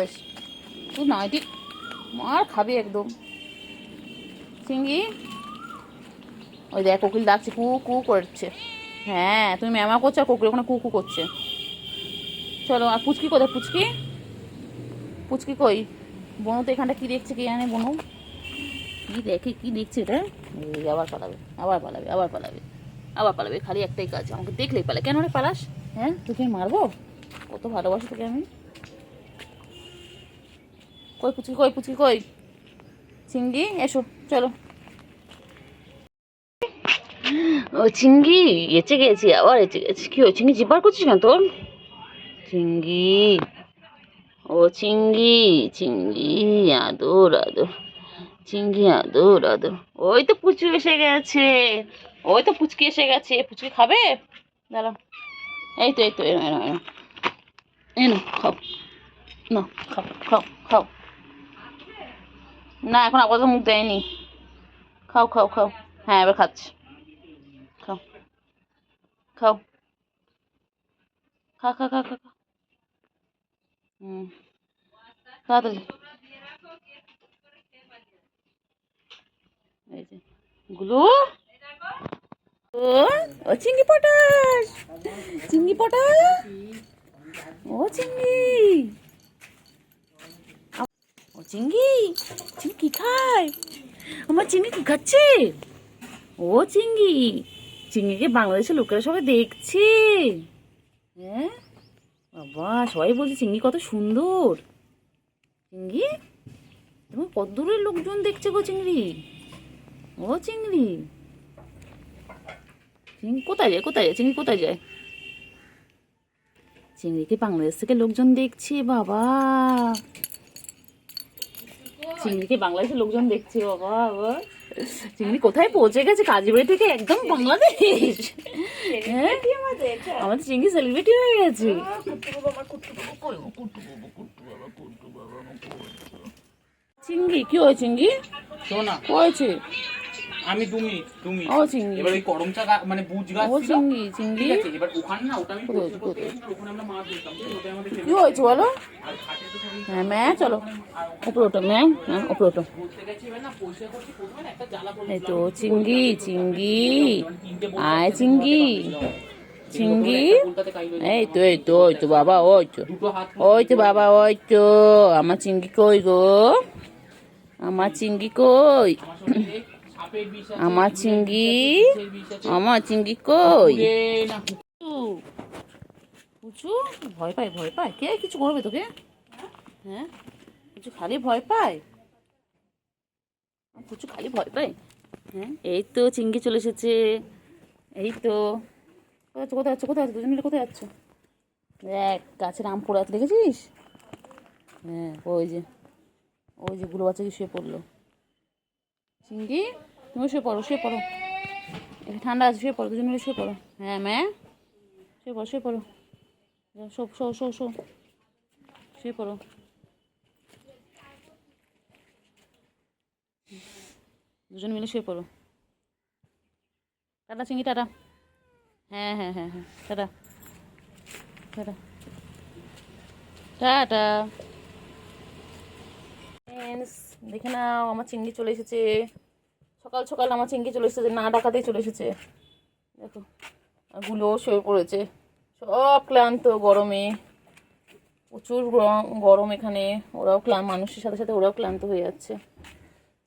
তুই নাইটি মার খাবি একদম। চিঙ্গি, ওই দেখ কোকিল ডাকছে, কু কু করছে। হ্যাঁ তুমি ম্যামা করছো, আর কোকিল ওখানে কু কু করছে। চলো। আর পুচকি কোথায়? পুচকি, পুচকি কই? বনু তো এখানটা কি দেখছে কি জানে? বনু কি দেখে, কি দেখছে এটা? এই আবার পালাবে, আবার পালাবে, আবার পালাবে, আবার পালাবে। খালি একটাই কাজ, আমাকে দেখলেই পালা। কেন রে পালাস? হ্যাঁ তোকে মারবো? কত ভালোবাসি তোকে আমি। কই পুচকি, কই পুচকি কই? চিঙ্গি এসো, চলো। ও চিঙ্গি, এচে গেছি, আবার এচে গেছি। কি হয়েছে? চিঙ্গি জিব্বার করছিস না তোর? চিঙ্গি, ও চিঙ্গি, চিঙ্গি আদর আদর, চিঙ্গি আদর আদর। ওই তো পুচু এসে গেছে, ওই তো পুচকি এসে গেছে। পুচকি খাবে? দাঁড়াও, এই তো, এই তো, এনো এনো এনো, এনো খাও, না খাও, খাও খাও। না এখন আপাতত মুখ দেয়নি। খাও খাও খাও। হ্যাঁ এবার খাচ্ছি, খাও খাও, খা খা খা খা খা। হুম, তাড়াতাড়ি। এই যে গুলু, ও ও চিংড়ি পটাশ, চিংড়ি পটাশ, ও চিংড়ি, ও চিংড়ি, চিংড়ি কি খায়? আমার চিংড়ি কি খাচ্ছে? ও চিংড়ি, চিংড়িকে বাংলাদেশের লোকেরা সবাই দেখছে। হ্যাঁ বাবা, সবাই বলছে চিংড়ি কত সুন্দর। চিংড়ি, তুমি কত দূরের লোকজন দেখছে গো চিংড়ি। ও চিংড়ি, চিংড়ি কোথায় যায়, কোথায় যায় চিংড়ি, কোথায় যায়? চিংড়িকে বাংলাদেশ থেকে লোকজন দেখছে বাবা, চিংড়িকে বাংলাদেশের লোকজন দেখছে বাবা। আবার চিংড়ি কোথায় পৌঁছে গেছে? কাজীবাড়ি থেকে একদম বাংলাদেশ। হ্যাঁ আমাদের চিংড়ি সেলিব্রিটি হয়ে গেছে। চিংড়ি কি হয়? চিংড়ি শোনা হয়েছে? আমি তুমি তুমি ও চিংড়ি, এবার ওই করমচা মানে বুঝ গাছ ও ছিল, চিংড়ি, চিংড়ি ঠিক আছে? এবার ওখানে না ওটা আমি কোথায়, করতে কোথায়? গেছিলাম, ওখানে আমরা মাছ ধরতাম, ঠিক আছে? ওটা আমাদের কি হয়েছে বলো? আর ঘাটে তো সবাই হ্যাঁ ম্যা, চলো ওপরে ওঠো ম্যা, হ্যাঁ ওপরে ওঠো। ঘুরতে গেছি, এবার না পরিষ্কার করছি, প্রথমে না একটা জ্বালা পড়ে এই তো চিংড়ি, চিংড়ি আয় চিংড়ি, চিংড়ি, এই তো, এই তো, ওই তো বাবা, ওই তো, দুটো হাত ওই তো বাবা, ওই তো আমার চিংড়ি কই গো? আমার চিংড়ি কই? সাপের বিষ আছে, আমার চিংড়ি, বিষের বিষ আছে। আমার চিংড়ি কই? এ না পুচু, ভয় পায়, ভয় পায়। কে কিছু করবে তোকে? হ্যাঁ, কিছু খালি ভয় পায়, কিছু খালি ভয় পায়। হ্যাঁ, এই তো চিংড়ি চলে এসেছে। এই তো কোথায় যাচ্ছ, কোথায় যাচ্ছ, দুজন মিলে কোথায় যাচ্ছ? দেখ গাছের আম পড়ে আছে, দেখেছিস? হ্যাঁ, ওই যে গুলো বাচ্চা কি শুয়ে পড়লো। চিংড়ি, তুমি শুয়ে পড়ো, শুয়ে পড়ো, একটু ঠান্ডা আছে, শুয়ে পড়ো, দুজন মিলে শুয়ে পড়ো। হ্যাঁ ম্যা, শুয়ে পড়ো, শুয়ে পড়ো, শো শো শো শো, শুয়ে পড়ো। দুজন মিলে শুয়ে পড়ো। টাটা চিংড়ি, টাটা। হ্যাঁ হ্যাঁ হ্যাঁ হ্যাঁ, টাটা টাটা টাটা। ফ্রেন্ডস, দেখে নাও আমার চিংড়ি চলে এসেছে। সকাল সকাল আমার চিংড়ি চলে এসেছে, না ডাকাতেই চলে এসেছে। দেখো গুলো শুয়ে পড়েছে, সব ক্লান্ত গরমে, প্রচুর গরম এখানে। ওরাও মানুষের সাথে সাথে ওরাও ক্লান্ত হয়ে যাচ্ছে।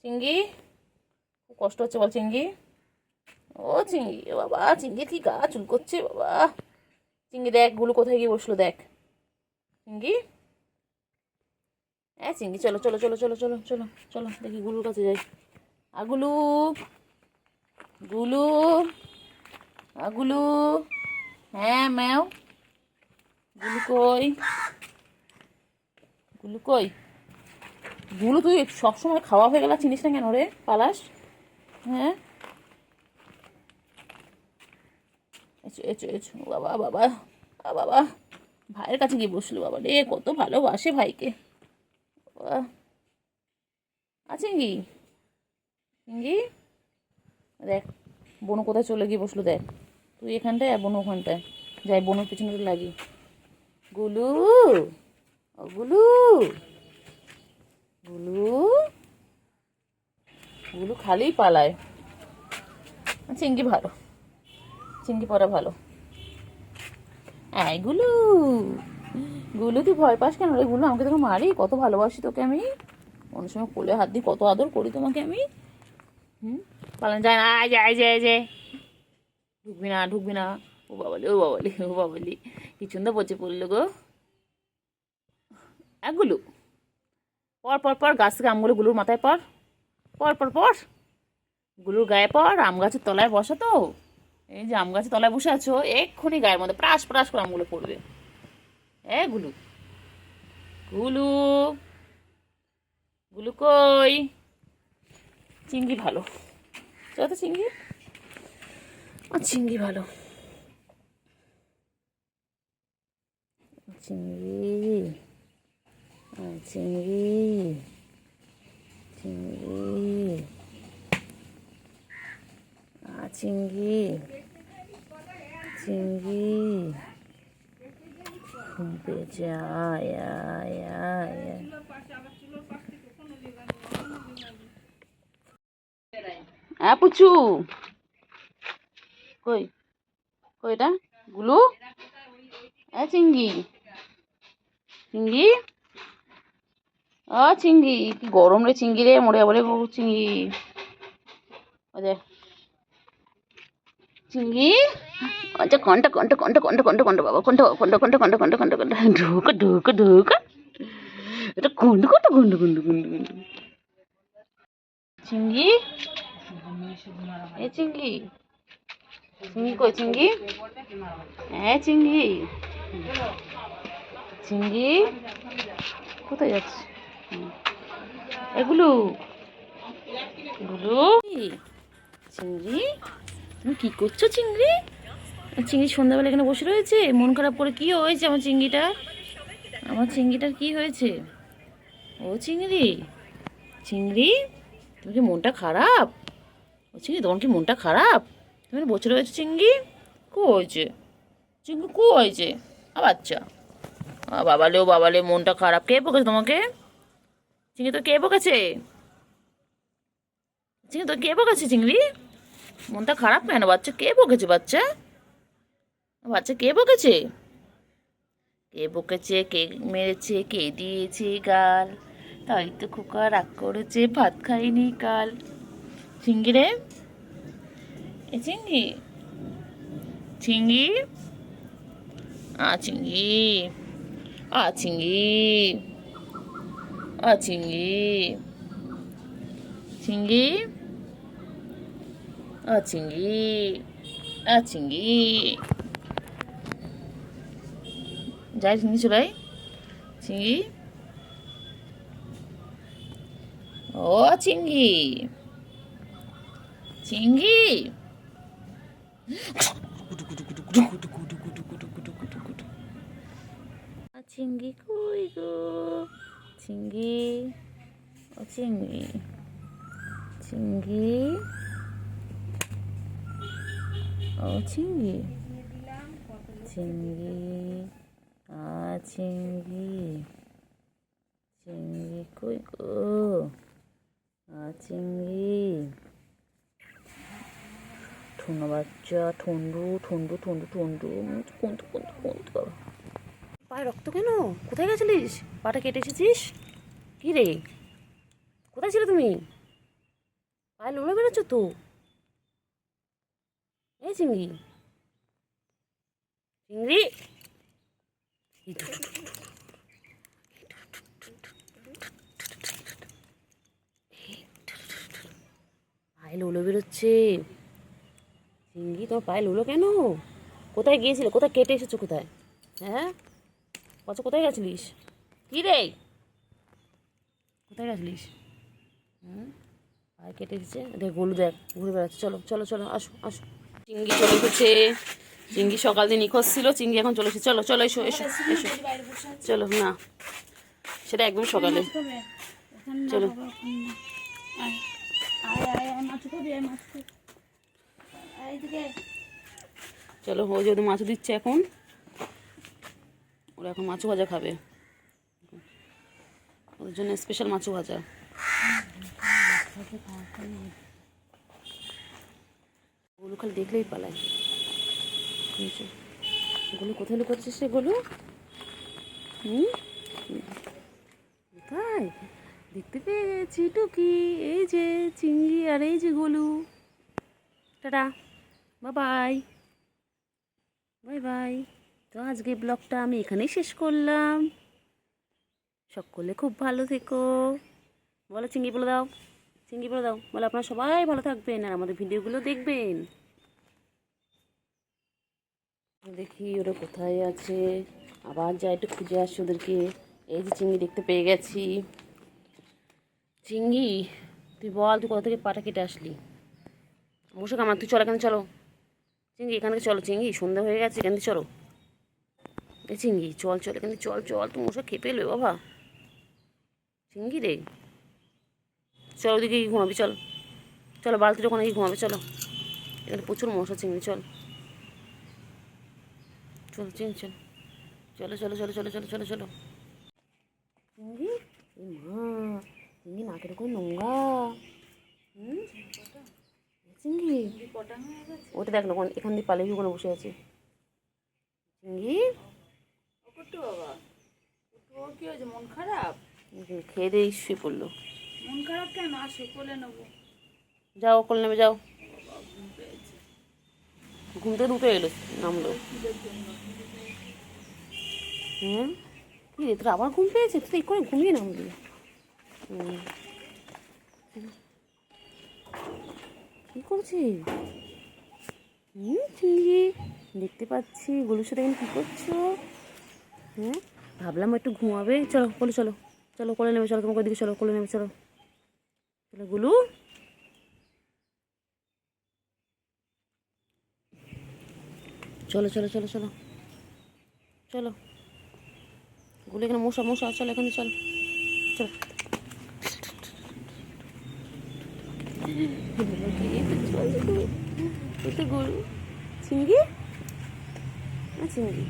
চিংড়ি, খুব কষ্ট হচ্ছে বল চিংড়ি। ও চিংড়ি, বাবা চিংড়ি কি গা চুল করছে বাবা। চিংড়ি দেখ গুলো কোথায় গিয়ে বসলো, দেখ চিংড়ি। হ্যাঁ চিংড়ি, চলো চলো চলো চলো চলো চলো চলো, দেখি গুলুর কাছে যাই। আগুলু, গুলু, আগুলু, হ্যাঁ ম্যাও, গুলু কই, গুলু কই? গুলু তুই সবসময় খাওয়া হয়ে গেল, চিনিস না কেন রে, পালাস? হ্যাঁ, এসো এসো এসো, বাবা বাবা বাবা, ভাইয়ের কাছে গিয়ে বসলো বাবা রে, কত ভালোবাসে ভাইকে বাবা। আছে কি চিংড়ি? দেখ বনু কোথায় চলে গিয়ে বসলো, দেখ তুই এখানটায় আর বনু ওখানটায়। যাই বনুর পিছনে লাগি। গুলু, ও গুলু, গুলু, গুলু খালিই পালায়। চিংড়ি ভালো, চিংড়ি পড়া ভালো। এই গুলু, গুলু তুই ভয় পাস কেন রে গুলু? আমাকে তোকে মারি, কত ভালোবাসি তোকে আমি, অনেক সময় কোলে হাত দিই, কত আদর করি তোমাকে আমি। পালানো যায় না, যায় যায় যায়, ঢুকবি না ঢুকবি না। ও বাবালি ও বাবালি ও বাবালি, কি সুন্দর পচে পড়লো গো। গুলু, পর পর পর, গাছ থেকে আমগুলো গুলুর মাথায় পর, পর পর পর, গুলুর গায়ে পর। আম গাছের তলায় বসা তো, এই যে আম গাছের তলায় বসে আছো, এক্ষুনি গায়ের মধ্যে প্রাস প্রাস করে আমগুলো পড়বে। গুলু, গুলু, গুলু কই? চিংড়ি ভালো, চলো তো চিংড়ি, চিংড়ি ভালো। চিংড়ি, চিংড়ি, চিংড়ি, চিংড়ি, চিংড়ি, ঘুমতে যায়। পুচু কই, কইটা গুলু, চিংড়ি, চিংড়ি, চিংড়ি, কি গরম রে চিংড়ি রে, মরে যাবো রে চিংড়ি। ওদের চিংড়ি, আচ্ছা কন্টা কন্টা কন্টা কন্টা কন্টা কন্টা বাবা, কন্টা কন্টা কন্টা কন্টা কন্টা কন্টা কন্টা, ঢোকা ঢোকা ঢোকা, এটা কন্টা কন্টা কন্টা কন্টা কন্টা কন্টা। চিংড়ি, চিংড়ি, চিংড়ি কই চিংড়ি? চিংড়ি, চিংড়ি কোথায় যাচ্ছে? এগুলো গুলো, চিংড়ি তুমি কি করছো চিংড়ি? চিংড়ি সন্ধ্যাবেলা এখানে বসে রয়েছে, মন খারাপ করে। কি হয়েছে আমার চিংড়িটা, আমার চিংড়িটার কি হয়েছে? ও চিংড়ি, চিংড়ি তুমি কি মনটা খারাপ? ও চিংড়ি তোমার কি মনটা খারাপ? তুমি বসে রয়েছো চিংড়ি, কো হয়েছে চিংড়ি, কো হয়েছে? বাচ্চা, বাবালে ও বাবালে, মনটা খারাপ, কে বকেছে তোমাকে? চিংড়ি তো কে বকেছে? চিংড়ি তো কে বকেছে? চিংড়ি মনটা খারাপ কেন? বাচ্চা কে বকেছে? বাচ্চা, বাচ্চা কে বকেছে? কে বকেছে, কে মেরেছে, কে দিয়েছে গাল? তাই তো খোকা রাগ করেছে, ভাত খাইনি কাল। চিংড়ি রে, এ চিংড়ি, চিংড়ি, চিংড়ি, চিংড়ি, চিংড়ি চিংড়ি চিংড়ি চিংড়ি যাই চিংড়ি চড়াই চিংড়ি ও চিংড়ি চিংড়ি চিংড়ি কই গো চিংড়ি ও চিংড়ি চিংড়ি ও চিংড়ি চিংড়ি চিংড়ি চিংড়ি কই গো চিংড়ি ঠুনো বাচ্চা ঠন্ডু ঠন্ডু ঠন্ডু ঠন্ডু কোনটু কোনটু কোনটু বাবা পায়ে রক্ত কেন কোথায় গেছিলিস পাটা কেটে এসেছিস কি রে কোথায় ছিলে তুমি পায়ে লোড়ে বেরোচ্ছ তো এই চিংড়ি চিংড়ি পায়ে লোলো বেরোচ্ছে চিংড়ি তোমার পায়ে লোলো কেন কোথায় গিয়েছিলে কোথায় কেটে এসেছো কোথায় হ্যাঁ আচ্ছা কোথায় গেছিলিস কি রে কোথায় গেছিলিস পায়ে কেটে এসেছে দেখ গলু দেখ ঘুরে বেড়াচ্ছে চলো চলো চলো আসো আসো চিংড়ি চলে এসেছে চিংড়ি সকাল দিয়ে নিখোঁজ ছিল চিংড়ি এখন চলে এসেছে চলো চলো এসো এসো এসো চলো না সেটা একদম সকালে চলো চলো ওই যে মাছ দিচ্ছে এখন ওরা এখন মাছ ভাজা খাবে ওদের জন্য স্পেশাল মাছ ভাজা ওগুলো খালি দেখলেই পালায় ওগুলো কোথায় লুকাচ্ছিস রে গোলু কোথায় দেখতে পেয়েছি টুকি এই যে চিংড়ি আর এই যে Golu tata bye bye bye তো আজকে ব্লগটা আমি এখানেই শেষ করলাম সকলে খুব ভালো থেকো বলো চিংড়ি বলে দাও চিংড়ি বলে দাও বলে আপনারা সবাই ভালো থাকবেন আর আমাদের ভিডিওগুলো দেখবেন দেখি ওরা কোথায় আছে আবার যাই একটু খুঁজে আসছি ওদেরকে এই যে চিংড়ি দেখতে পেয়ে গেছি চিংড়ি তুই বল তুই কোথা থেকে পাটা কেটে আসলি অবশ্য আমার তুই চলো এখানে চলো চিংড়ি এখান থেকে চলো চিংড়ি সন্ধ্যা হয়ে গেছে এখান থেকে চলো এ চিংড়ি চল চল এখানে চল চল তুমি মশা খেপে এলো বাবা চিংড়ি রে চল ওদিকে গিয়ে ঘুমাবি চল চলো বালতির ওখানে গিয়ে ঘুমাবে চলো এখানে প্রচুর মশা চিংড়ি চল চল চিংড়ি চল চলো চলো চলো চলো চলো চলো চলো চিংড়ি এ মা চিংড়ি নাকের ওখানে নোংরা চিংড়ি ওটা দেখ না এখান দিয়ে পালিয়ে ওখানে বসে আছে চিংড়ি কি হয়েছে মন খারাপ খেয়ে দিয়ে শুয়ে পড়লো মন খারাপ কেন আসো কোলে নেবো যাও কোলে নেমে যাও ঘুম থেকে দুটো এলো নামলো হ্যাঁ কি রে তোর আবার ঘুম পেয়েছে তুই এই করে ঘুমিয়ে নামলি কি করছিস চিংড়ি দেখতে পাচ্ছি গলুর সাথে এখন কী করছো হ্যাঁ ভাবলাম একটু ঘুমাবে চলো কোলে চলো চলো কোলে নেবে চলো তোমাকে ওদিকে চলো কোলে নেবে চলো চলো গুলু চলো চলো চলো চলো চলো গুলো এখানে মশা মশা চলো এখানে চলো চলো এটা গরু চিংড়ি চিংড়ি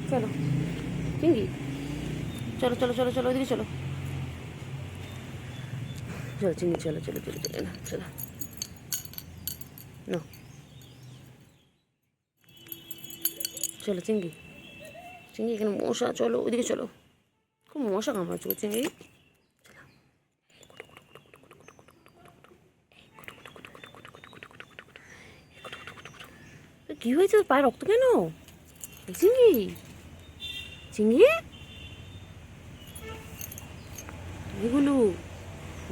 চলো চিংড়ি চলো চলো চলো চলো ওইদিকে চলো চলো চিংড়ি চলো চলো চলো চলো না চলো না চলো চিংড়ি চিংড়ি এখানে মশা চলো ওইদিকে চলো খুব মশা কামড়াচ্ছে চিংড়ি কি হয়েছে পায়ে রক্ত কেন চিংড়ি চিংড়ি এগুলো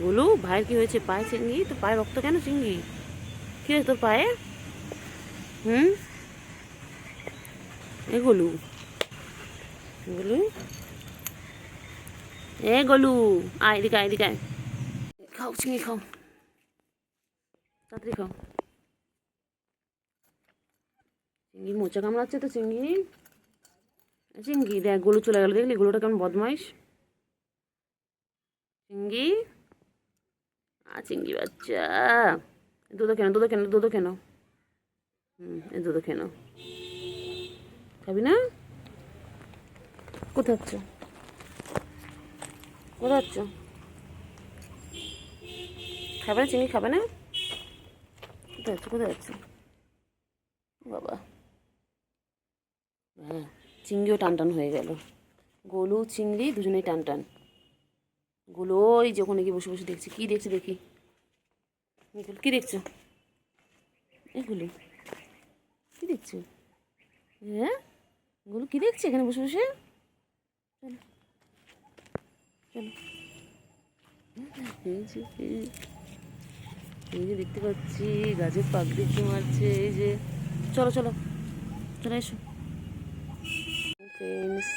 গুলু ভাইয়ের কি হয়েছে? পায়ে চিংড়ি? তোর পায়ে রক্ত কেন চিংড়ি? কি হয়েছে তোর পায়ে? হুম, এগুলো এগুলো এ গলু, আয় এদিকে আয়, এদিকে আয়। খাও চিংড়ি খাও, তাড়াতাড়ি খাও। চিংড়ি মোচা কামড়াচ্ছে তো চিংড়ি। চিংড়ি দেখ গলু চলে গেল, দেখলি গলুটা কেমন বদমাইশ। চিংড়ি, চিংড়ি বাচ্চা, দুধ কেন, দুধ কেন, দুধ কেন? এই দুধ কেন? খাবি না? কোথায় যাচ্ছ? কোথায় যাচ্ছ? খাবে না চিংড়ি, খাবে না? কোথায় যাচ্ছ, কোথায় যাচ্ছ? বাবা, হ্যাঁ, চিংড়িও টান টান হয়ে গেল। গোলু চিংড়ি দুজনেই টান টান। গোলু ওই যে ওখানে গিয়ে বসে বসে দেখছি, কি দেখছি দেখি। কি দেখছো? এগুলি কি দেখছো? হ্যাঁ, গোলু কি দেখছে এখানে বসে বসে? চলো চলো, এই যে দেখতে পাচ্ছি গাছের পাগড়ি কি মারছে, এই যে। চলো চলো চলে এসো ফ্রেন্ডস।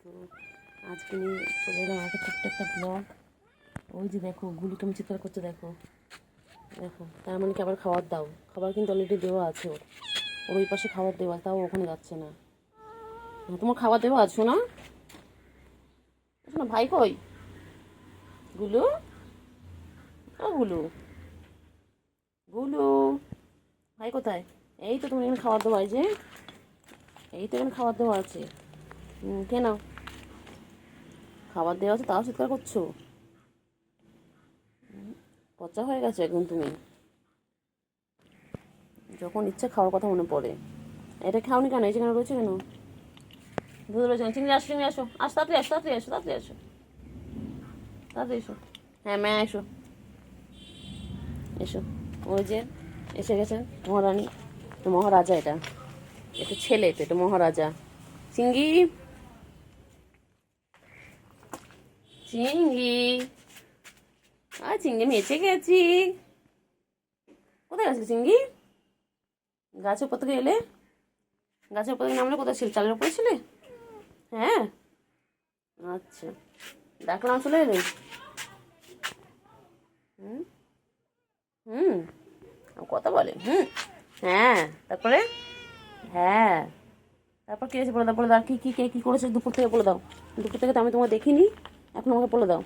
তো আজকে নিয়ে চলে এলাম একটা ছোট্ট একটা ব্লগ। ওই যে দেখো গুলু কেমন চিৎকার করছে, দেখো দেখো। তার মানে কি আবার খাবার দাও? খাবার কিন্তু অলরেডি দেওয়া আছে ওর, ওর ওই পাশে খাবার দেওয়া, তাও ওখানে যাচ্ছে না। তোমার খাবার দেওয়া আছো না? না ভাই কই? গুলু, ও গুলু, গুলু ভাই কোথায়? এই তো তোমার এখানে খাবার দেওয়া, এই যে এই তো এখানে খাবার দেওয়া আছে। কেন খাবার দেওয়া আছে তাও চিৎকার করছো? পচা হয়ে গেছে একদম তুমি। যখন ইচ্ছা খাওয়ার কথা মনে পড়ে। এটা খাওনি কেন? এই যেখানে রয়েছে কেন? দুধ রয়েছে, চিংড়ি আসো, চিংড়ি আসো, আসো তাড়াতাড়ি আসো, তাড়াতাড়ি আসো, তাড়াতাড়ি আসো, তাড়াতাড়ি এসো। হ্যাঁ ম্যা এসো, এসো। ওই যে এসে গেছে মহারানী, তো মহারাজা এটা, এটা ছেলে তো, এটা মহারাজা। চিংড়ি, চিংড়ি, চিংড়ি আমি এসে গেছি। কোথায় গেছিলে চিংড়ি? গাছের উপর থেকে এলে, গাছের উপর থেকে নামলে কোথায় ছিল? চালের উপরে ছিলে? হ্যাঁ, আচ্ছা, ডাকলাম চলে এলে? হুম হুম, কথা বলে। হ্যাঁ, তারপরে? হ্যাঁ, তারপর কী হয়েছে বলে দাও, বলে দাও। কী কী কে কী করেছে দুপুর থেকে বলে দাও। দুপুর থেকে তো আমি তোমাকে দেখিনি, এখন আমাকে বলে দাও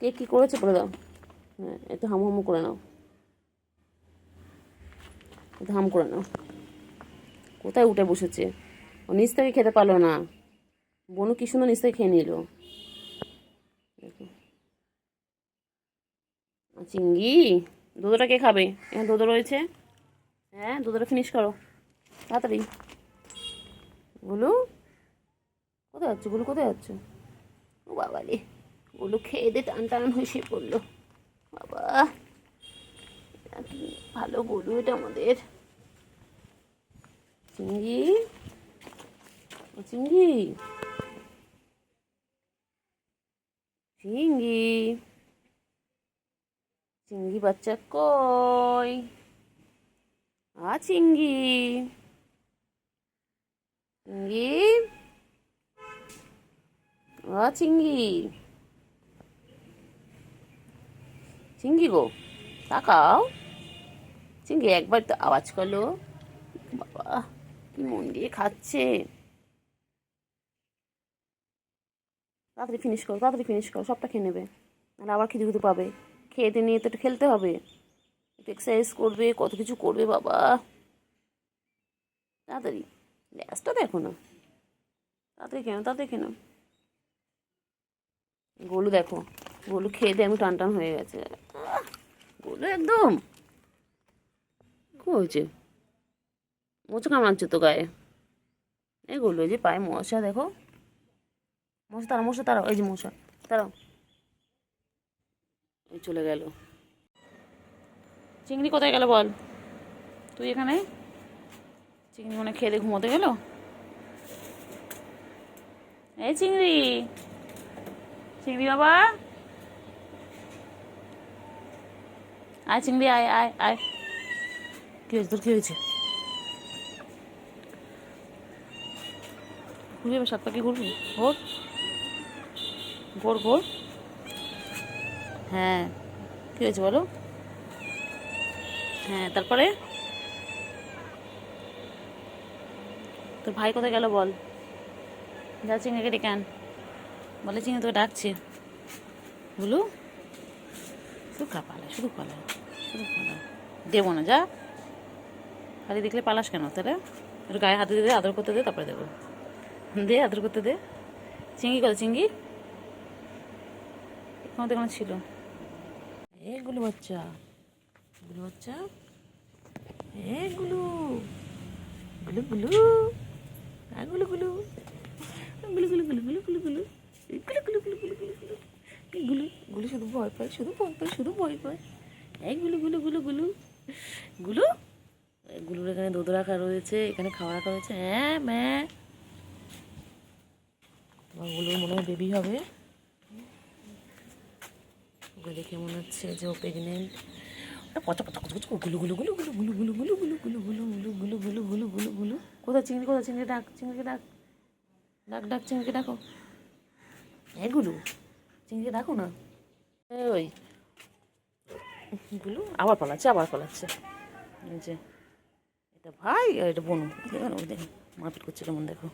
কে কী করেছে, বলে দাও। হ্যাঁ, একটু হামু হামু করে নাও, একটু হাম করে নাও। কোথায় উঠে বসেছে? ও নিচ থেকে খেতে পারলো না। বনু কি সুন্দর নিচ থেকে খেয়ে নিল। দেখো চিংড়ি, দুধটা কে খাবে? এখানে দুধ রয়েছে। হ্যাঁ, দুধটা ফিনিশ করো তাড়াতাড়ি। গুলু কোথায় যাচ্ছ? গুলু কোথায় যাচ্ছ? ও বাবা রে, গুলু খেয়ে দে টান টান হয়ে শুয়ে পড়লো। বাবা, কি ভালো গরু এটা আমাদের। চিংড়ি, ও চিংড়ি, চিংড়ি, চিংড়ি বাচ্চা কই? চিংড়ি, চিংড়ি, চিংড়ি, চিংড়ি গো তাকাও। চিংড়ি একবার তো আওয়াজ করলো। বাবা, কি মন দিয়ে খাচ্ছে। তাড়াতাড়ি ফিনিশ করো, তাড়াতাড়ি ফিনিশ করো, সবটা খেয়ে নেবে, নাহলে আবার খিদে খিদে পাবে। খেয়ে দিয়ে নিয়ে তো একটু খেলতে হবে, একটু এক্সারসাইজ করবে, কত কিছু করবে বাবা। তাড়াতাড়ি গ্যাসটা দেখো না, তাড়াতাড়ি কেন, তাড়াতাড়ি কেন। গোলু দেখো, গোলু খেয়ে দিয়ে আমি টান টান হয়ে গেছে। গোলু একদম কি হয়েছে? মোচা কামড়াচ্ছে তো গায়ে। এই গোলু, এই যে পায়ে মশা দেখো, মশা তারা, মশা তারাও, এই যে মশা তারাও। ওই চলে গেল। চিংড়ি কোথায় গেল বল? তুই এখানে? চিংড়ি মনে খেয়ে দিয়ে ঘুমোতে গেল। এই চিংড়ি, চিংড়ি বাবা, আয় চিংড়ি আয় আয় আয়। কি হয়েছে তোর, কি হয়েছে? ঘুরবি এবার, সাত পাখি ঘুরবি, ঘোর ঘোর ঘোর। হ্যাঁ কি হয়েছে বলো? হ্যাঁ তারপরে তোর ভাই কোথায় গেল বল? যা চিংড়িকে ডেকে আন, বলে চিংড়ি তোকে ডাকছে। বলু শুধু পালায়, শুধু পালায়, শুধু পালায়। দেবো না, যা। খালি দেখলে পালাস কেন তাহলে? একটু গায়ে হাতে দে, আদর করতে দে, তারপরে দেবো। দে আদর করতে দে। চিংড়ি করে, চিংড়ি আমাদের এখানে ছিল। এগুলো বাচ্চা, গুলু বাচ্চা, এগুলো গুলু গুলু, গুলু গুলু গুলু গুলু গুলু গুলু গুলু গুলু গুলু গুলু গুলু গুলু গুলু গুলু গুলু শুধু ভয় পায়, শুধু ভয় পায়, শুধু ভয় পায়। এই গুলু গুলু গুলু গুলু গুলু। গুলুর এখানে দুধ রাখা রয়েছে, এখানে খাওয়া রাখা রয়েছে। হ্যাঁ ম্যাঁ, আমার গুলুর মনে হয় বেবি হবে। ওকে দেখে মনে হচ্ছে যে ও প্রেগনেন্ট। পচা পচা পচা পচা গুলু গুলু গুলু গুলু গুলু গুলু গুলু গুলু গুলু গুলু গুলু গুলু গুলু গুলু গুলু গুলু। কোথায় চিংড়ি, কোথায় চিংড়ি? ডাক চিংড়িকে, ডাক ডাক ডাক চিংড়িকে ডাকো। এগুলো চিংড়িকে ডাকো না। ওই গুলো আবার পালাচ্ছে, আবার পালাচ্ছে। এই যে এটা ভাই আর এটা বোনু, দেখেন ওই দেখেন মারপিট করছে কেমন, দেখো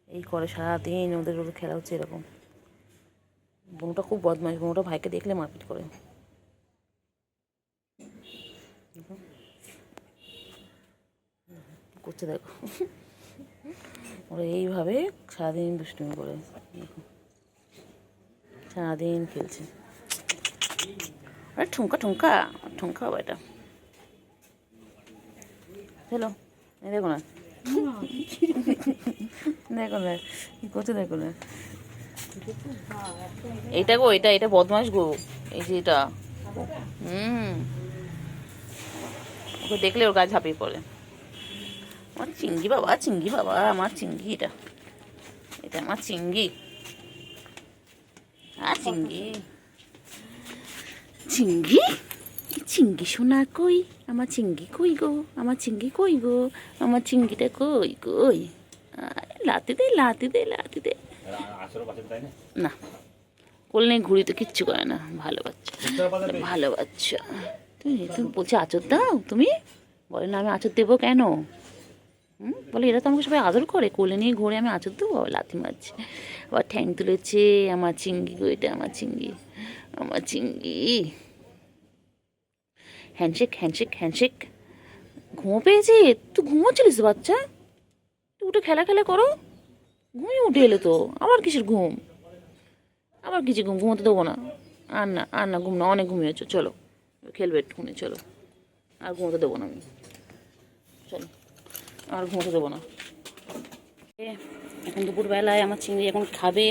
এই করে সারাদিন ওদের ওদের খেলা হচ্ছে এরকম। বোনটা খুব বদমাইশ, বোনটা ভাইকে দেখলে মারপিট করে। করছে দেখো, ওরা এইভাবে সারাদিন দুষ্টুমি করে, সারাদিন খেলছে। আরে ঠুমকা ঠুমকা ঠুমকা বাবা, এটা হ্যালো, দেখো না, দেখো না কি করছে, দেখো না। এইটা গো, এটা এটা বদমাস গো, এই যে এটা। ওকে দেখলে ওর গায়ে ঝাঁপিয়ে পড়ে। আমার চিংড়ি বাবা, চিংড়ি বাবা, আমার চিংড়ি, এটা এটা আমার চিংড়ি। আর চিংড়ি, চিংড়ি, চিংড়ি সোনা কই, আমার চিংড়ি কই গো, আমার চিংড়ি কই গো, আমার চিংড়িটা কই কই। লাতি দে, লাতি দে, লাতি দে। না কোল নেই, ঘুড়ি তো কিচ্ছু করে না, ভালো বাচ্চা, ভালো বাচ্চা। তুমি তুমি বলছো আচর দাও, তুমি বলে না আমি আচর দেবো কেন? বলে এরা তো আমাকে সবাই আদর করে, কোলে নিয়ে ঘুরে আমি আচর দেবো, লাথি মারছে, আবার ঠ্যাং তুলেছে। আমার চিংড়ি গো, এটা আমার চিংড়ি, আমার চিংড়ি। Handshake handshake handshake. ঘুমো পেয়েছে? তুই ঘুমোচ্ছিলিস বাচ্চা? তুই উঠে খেলা খেলা করো, ঘুমিয়ে উঠে এলে তো আবার কিসের ঘুম, আবার কিছু ঘুম, ঘুমোতে দেবো না। আর না আর না, ঘুম না, অনেক ঘুমিয়েছো, চলো খেলবে একটুখানি, চলো। আর ঘুমোতে দেবো না আমি, চলো আর ঘুমোতে দেবো না। এখন দুপুরবেলায় আমার চিংড়ি এখন খাবে।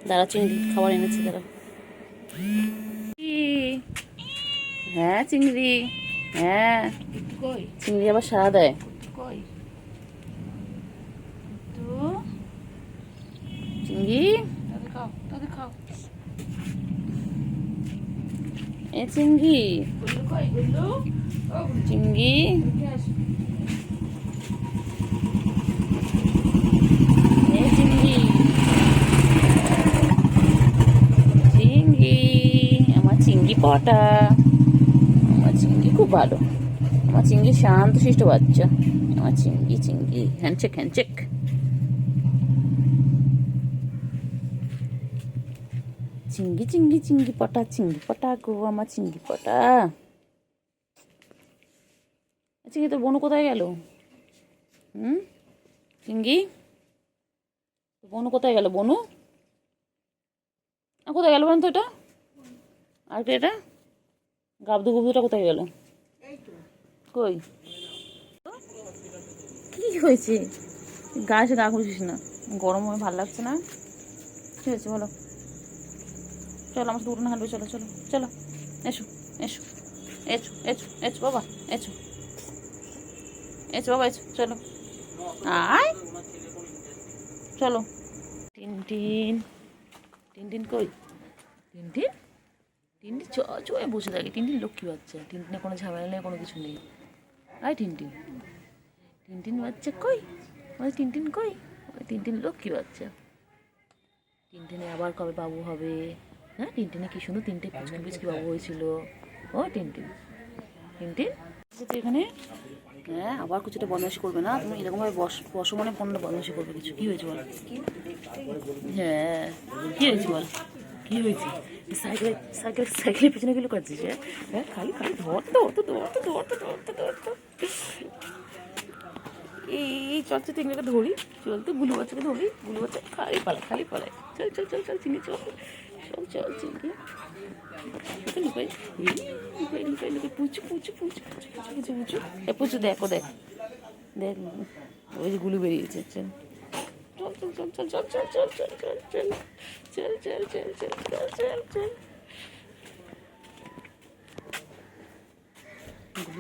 দাঁড়া, চিংড়ি খাবার এনেছি, দাঁড়া। হ্যাঁ চিংড়ি, হ্যাঁ চিংড়ি আবার সাড়া দেয়। চিংড়ি এ চিংড়ি, চিংড়ি এ চিংড়ি, চিংড়ি আমার চিংড়ি পটা, আমার চিংড়ি খুব ভালো, আমার চিংড়ি শান্ত শিষ্ট বাচ্চা, আমার চিংড়ি। চিংড়ি হ্যান্ডশেক হ্যান্ডশেক। চিংড়ি চিংড়ি চিংড়ি পটা, চিংড়ি পটা গো, আমার চিংড়ি পটা। চিংড়ি তোর বোনু কোথায় গেল? চিংড়ি বোনু কোথায় গেল? বোনু কোথায় গেল বলুন তো? এটা আর কি, এটা গাবদু গুবদুটা কোথায় গেল? কই কি হয়েছে? গা এসে গা ঘুরছিস না, গরম হয়ে ভালো লাগছে না? কি হয়েছে বলো? চলো আমার সাথে উঠোনে হাঁটবে, চলো চলো চলো, এসো এসো এসো এসো এসো বাবা, এসো এসো বাবা, এসো চলো, আয় চলো। টিন টিন টিন টিন কই? টিন টিন টিনটিন চয়ে বসে থাকে। টিনটিন লক্ষ্মী বাচ্চা, টিনটিনে কোনো ঝামেলা নেই, কোনো কিছু নেই। আয় টিনটিন, টিনটিন বাচ্চা কই, ওই টিনটিন কই, ওই টিনটিন লক্ষ্মী বাচ্চা। টিনটিনে আবার কবে বাবু হবে? হ্যাঁ, টিনটিনে কি সুন্দর 3টে পুচকি পুচকি বাবু হয়েছিল। ও টিনটিন, টিনটিন তুই এখানে, হ্যাঁ আবার কিছুটা বদমাইশি করবে না তুমি, এরকমভাবে বসো মনে পনেরো বদমাইশি করবে। কিছু কি হয়েছে বল? হ্যাঁ কি হয়েছে বল, কি হয়েছে? সাইকেলের পিছনে গেলে করছিস? হ্যাঁ খালি খালি ধরতে ধরতে ধরতে ধরতে ধরতে ধরতে এই চলছে চিংড়িকে ধরি, চলতে গুলু বাচ্চাকে ধরি, গুলু বাচ্চা খালি পালায়। চল চল চল চল চিংড়ি চল, চল চল চিংড়ি লুকাই লুকাই লুকাই লুকাই পুচু পুচু পুচু পুচু পুচু পুচু এ পুচু দেখো দেখ দেখ, ওই যে গুলু বেরিয়েছে। চল চল চল চল চল চল চল চল চল চল চল চল চল চল চল চল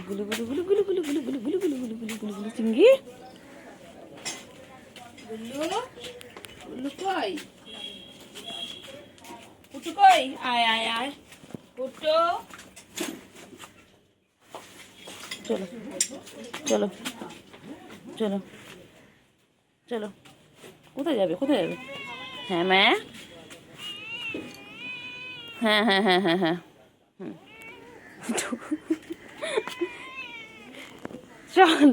গুলু গুলু গুলু গুলু গুলু গুলু গুলু গুলু গুলু গুলু গুলু গুলু গুলু চিংড়ি গুল্লু কই, পুটু কই, আয় আয় আয় পুটু। চলো চলো চলো চলো, কোথায় যাবে কোথায় যাবে? হ্যাঁ ম্যা, হ্যাঁ হ্যাঁ হ্যাঁ হ্যাঁ হ্যাঁ চল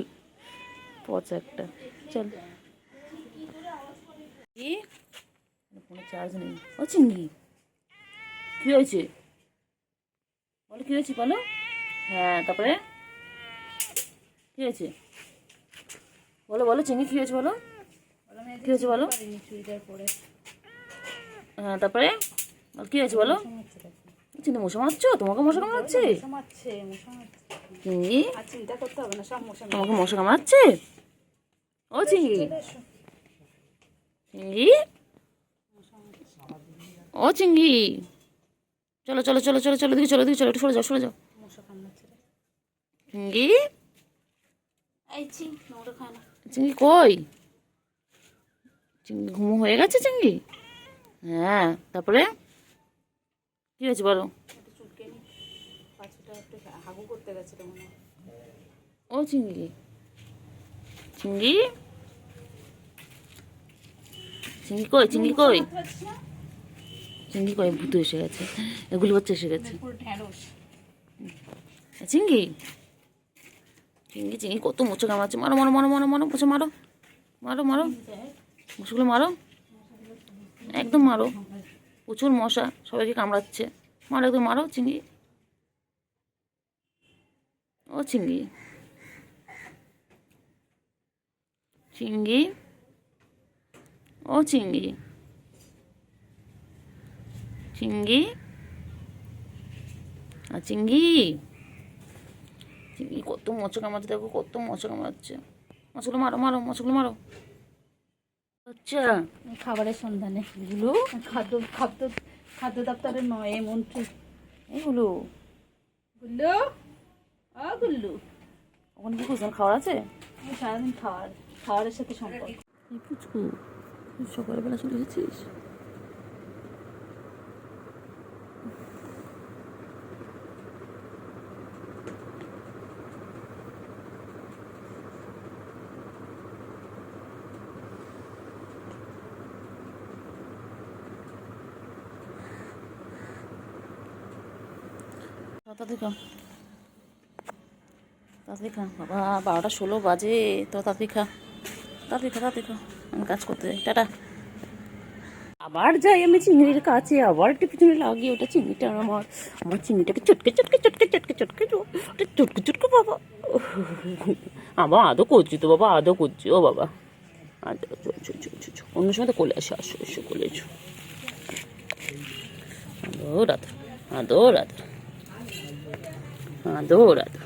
পচা একটা, চল। কি ফোনে চার্জ নেই। ও চিংড়ি কি হয়েছে বলো, কি হয়েছে বলো? হ্যাঁ তারপরে কি হয়েছে বলো, বলো চিংড়ি কি হয়েছে বলো, কি হয়েছে বলো? হ্যাঁ তারপরে কি হয়েছে বলো? চিংড়ি মশা মারছো? তোমাকে মশা কামড়াচ্ছে? চিংড়ি তোমাকে মশা কামড়াচ্ছে? ও চিংড়ি, চিংড়ি ও চিংড়ি চলো চলো চলো চলো চলো দিকে চলো দিকে চলো, একটু সরে যাও সরে যাও। চিংড়ি চিংড়ি কই? চিংড়ি ঘুমো হয়ে গেছে চিংড়ি? হ্যাঁ তারপরে কি হয়েছে বলো? ও চিংড়ি, চিংড়ি চিংড়ি কই, চিংড়ি কই, চিংড়ি কই? ভূত এসে গেছে, এগুলো বাচ্চা এসে গেছে। চিংড়ি চিংড়ি চিংড়ি কত মোচা কামড়াচ্ছে, মারো মারো মারো মারো মারো মোচা মারো মারো মারো মশাগুলো মারো, একদম মারো, প্রচুর মশা সবাইকে কামড়াচ্ছে, মারো একদম মারো চিংড়ি। ও চিংড়ি, চিংড়ি ও চিংড়ি, চিংড়ি আর চিংড়ি, চিংড়ি কত মশা কামড়াচ্ছে দেখো, কত মশা কামড়াচ্ছে, মশাগুলো মারো মারো মশাগুলো মারো। আচ্ছা খাবারের সন্ধানে এগুলো খাদ্য খাদ্য খাদ্য দপ্তরের নয় মন্ত্রী এইগুলো গুল্লু, ও গুল্লু, ওখানে কি করছেন, খাওয়ার আছে? সারাদিন খাবারের সাথে সম্পর্ক। এই পুচকু তুই সকালবেলা চলে এসেছিস? তাড়াতাড়ি খা, তাড়াতাড়ি খা বাবা, 12টা 16 বাজে, তো তাড়াতাড়ি খা তাড়াতাড়ি খা তাড়াতাড়ি খা, আমি কাজ করতে যাই, টাটা। আবার যাই আমি চিংড়ির কাছে, আবার একটু পিছনে লাগিয়ে ওটা চিংড়িটা আমার আমার চিংড়িটাকে চটকে চটকে চটকে চটকে চটকে চটকে চটকে বাবা, আবার আদৌ করছি তো বাবা, আদৌ করছি ও বাবা, আদৌ অন্য সময় তো কোলে আসো, আসো এসো কোলে এসো, আদর আদর আদর আদর আদর আদর,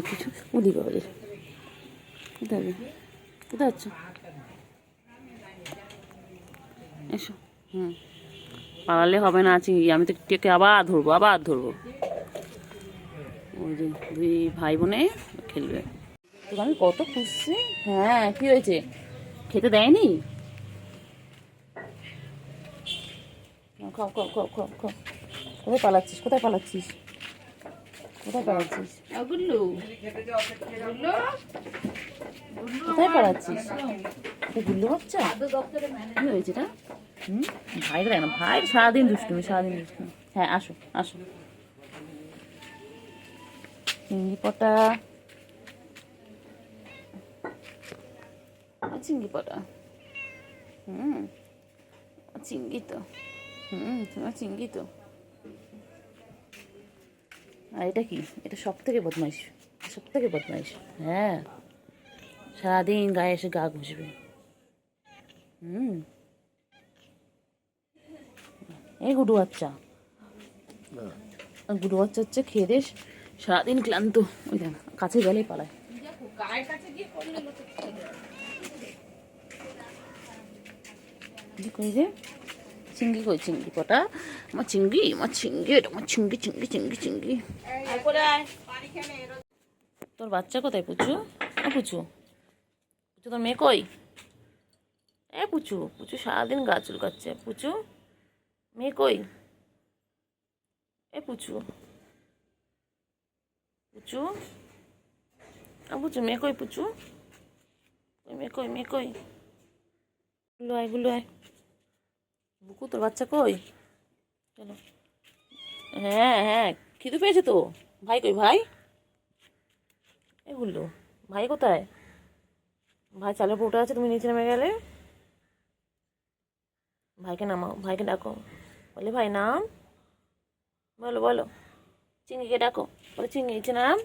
কিছু উদি বাবারে, কোথায় হবে, কোথায় হচ্ছে, এসো। হুম পালালে হবে না চিংড়ি, আমি তো টেকে আবার ধরবো আবার ধরবো, ওই যে 2 ভাই বোনে খেলবে, তোকে আমি কত খুঁজছি। হ্যাঁ কি হয়েছে, খেতে দেয়নি? খাও খাও খাও খাও খাও। কোথায় পালাচ্ছিস, কোথায় পালাচ্ছিস, কোথায় পালাচ্ছিস, গুল্লু কোথায় পালাচ্ছিস? এটা গুল্লু বাচ্চা? দপ্তরে কি হয়েছে এটা? ভাই দেখ না, ভাই সারাদিন দুষ্টুমি, সারাদিন দুষ্টুমি। হ্যাঁ আসো আসো। চিংড়ি পটা, চিংড়ি পটা। চিংড়ি তো, তোমার চিংড়ি তো। আর এটা কি? এটা সব থেকে বদমাইশ, সব থেকে বদমাইশ। হ্যাঁ, সারাদিন গায়ে এসে গা ঘষবে। এই গুডু বাচ্চা, গুডু বাচ্চা হচ্ছে খেয়ে দিয়ে সারাদিন ক্লান্ত। ওই দেখ কাছে গেলেই পালায়। কি কই রে? চিংড়ি কই? চিংড়ি কটা? আমার চিংড়ি, আমার চিংড়ি, এটা আমার চিংড়ি, চিংড়ি চিংড়ি চিংড়ি। তোর বাচ্চা কোথায় পুচু? পুচু, পুচু তোর মেয়ে কই? পুচু, পুচু সারাদিন গা চুলকাচ্ছে। পুচু, মেয়ে কই? পুচু, পুচু, পুচু মেয়ে কই? পুচু মেয়ে কই? মেয়ে কই? গুলো আয়, গুলো আয়। বুকু তোর বাচ্চা কই? চলো। হ্যাঁ হ্যাঁ, খিদে পেয়েছে তো। ভাই কই? ভাই এগুলো, ভাই কোথায়? ভাই চালের পৌটা আছে, তুমি নিচে নেমে গেলে। ভাইকে নামাও, ভাইকে ডাকো। বলে ভাই নাম, বলো বলো। চিংড়িকে ডাকো, বলে চিংড়ি নিচে নাম।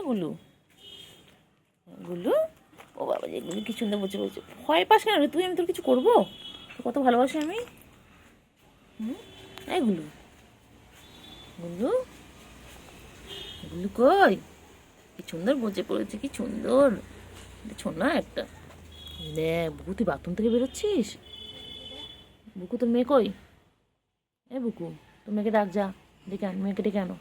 গুলু, গুলু, ও বাবা যে গুলু কি সুন্দর বসে বলছে। ভয় পাস কেন রে তুই? আমি তোর কিছু করবো? তোর কত ভালোবাসি আমি। গুলু, গুলু, গুলু কই? কি সুন্দর বসে পড়েছে, কি সুন্দর ছোনা একটা। দেখ বুকু, তুই বাথরুম থেকে বেরোচ্ছিস? বুকু তোর মেয়ে কই? বুকু তোর মেয়েকে ডাক, যা ডেকে আন, মেয়েকে ডেকে আনো।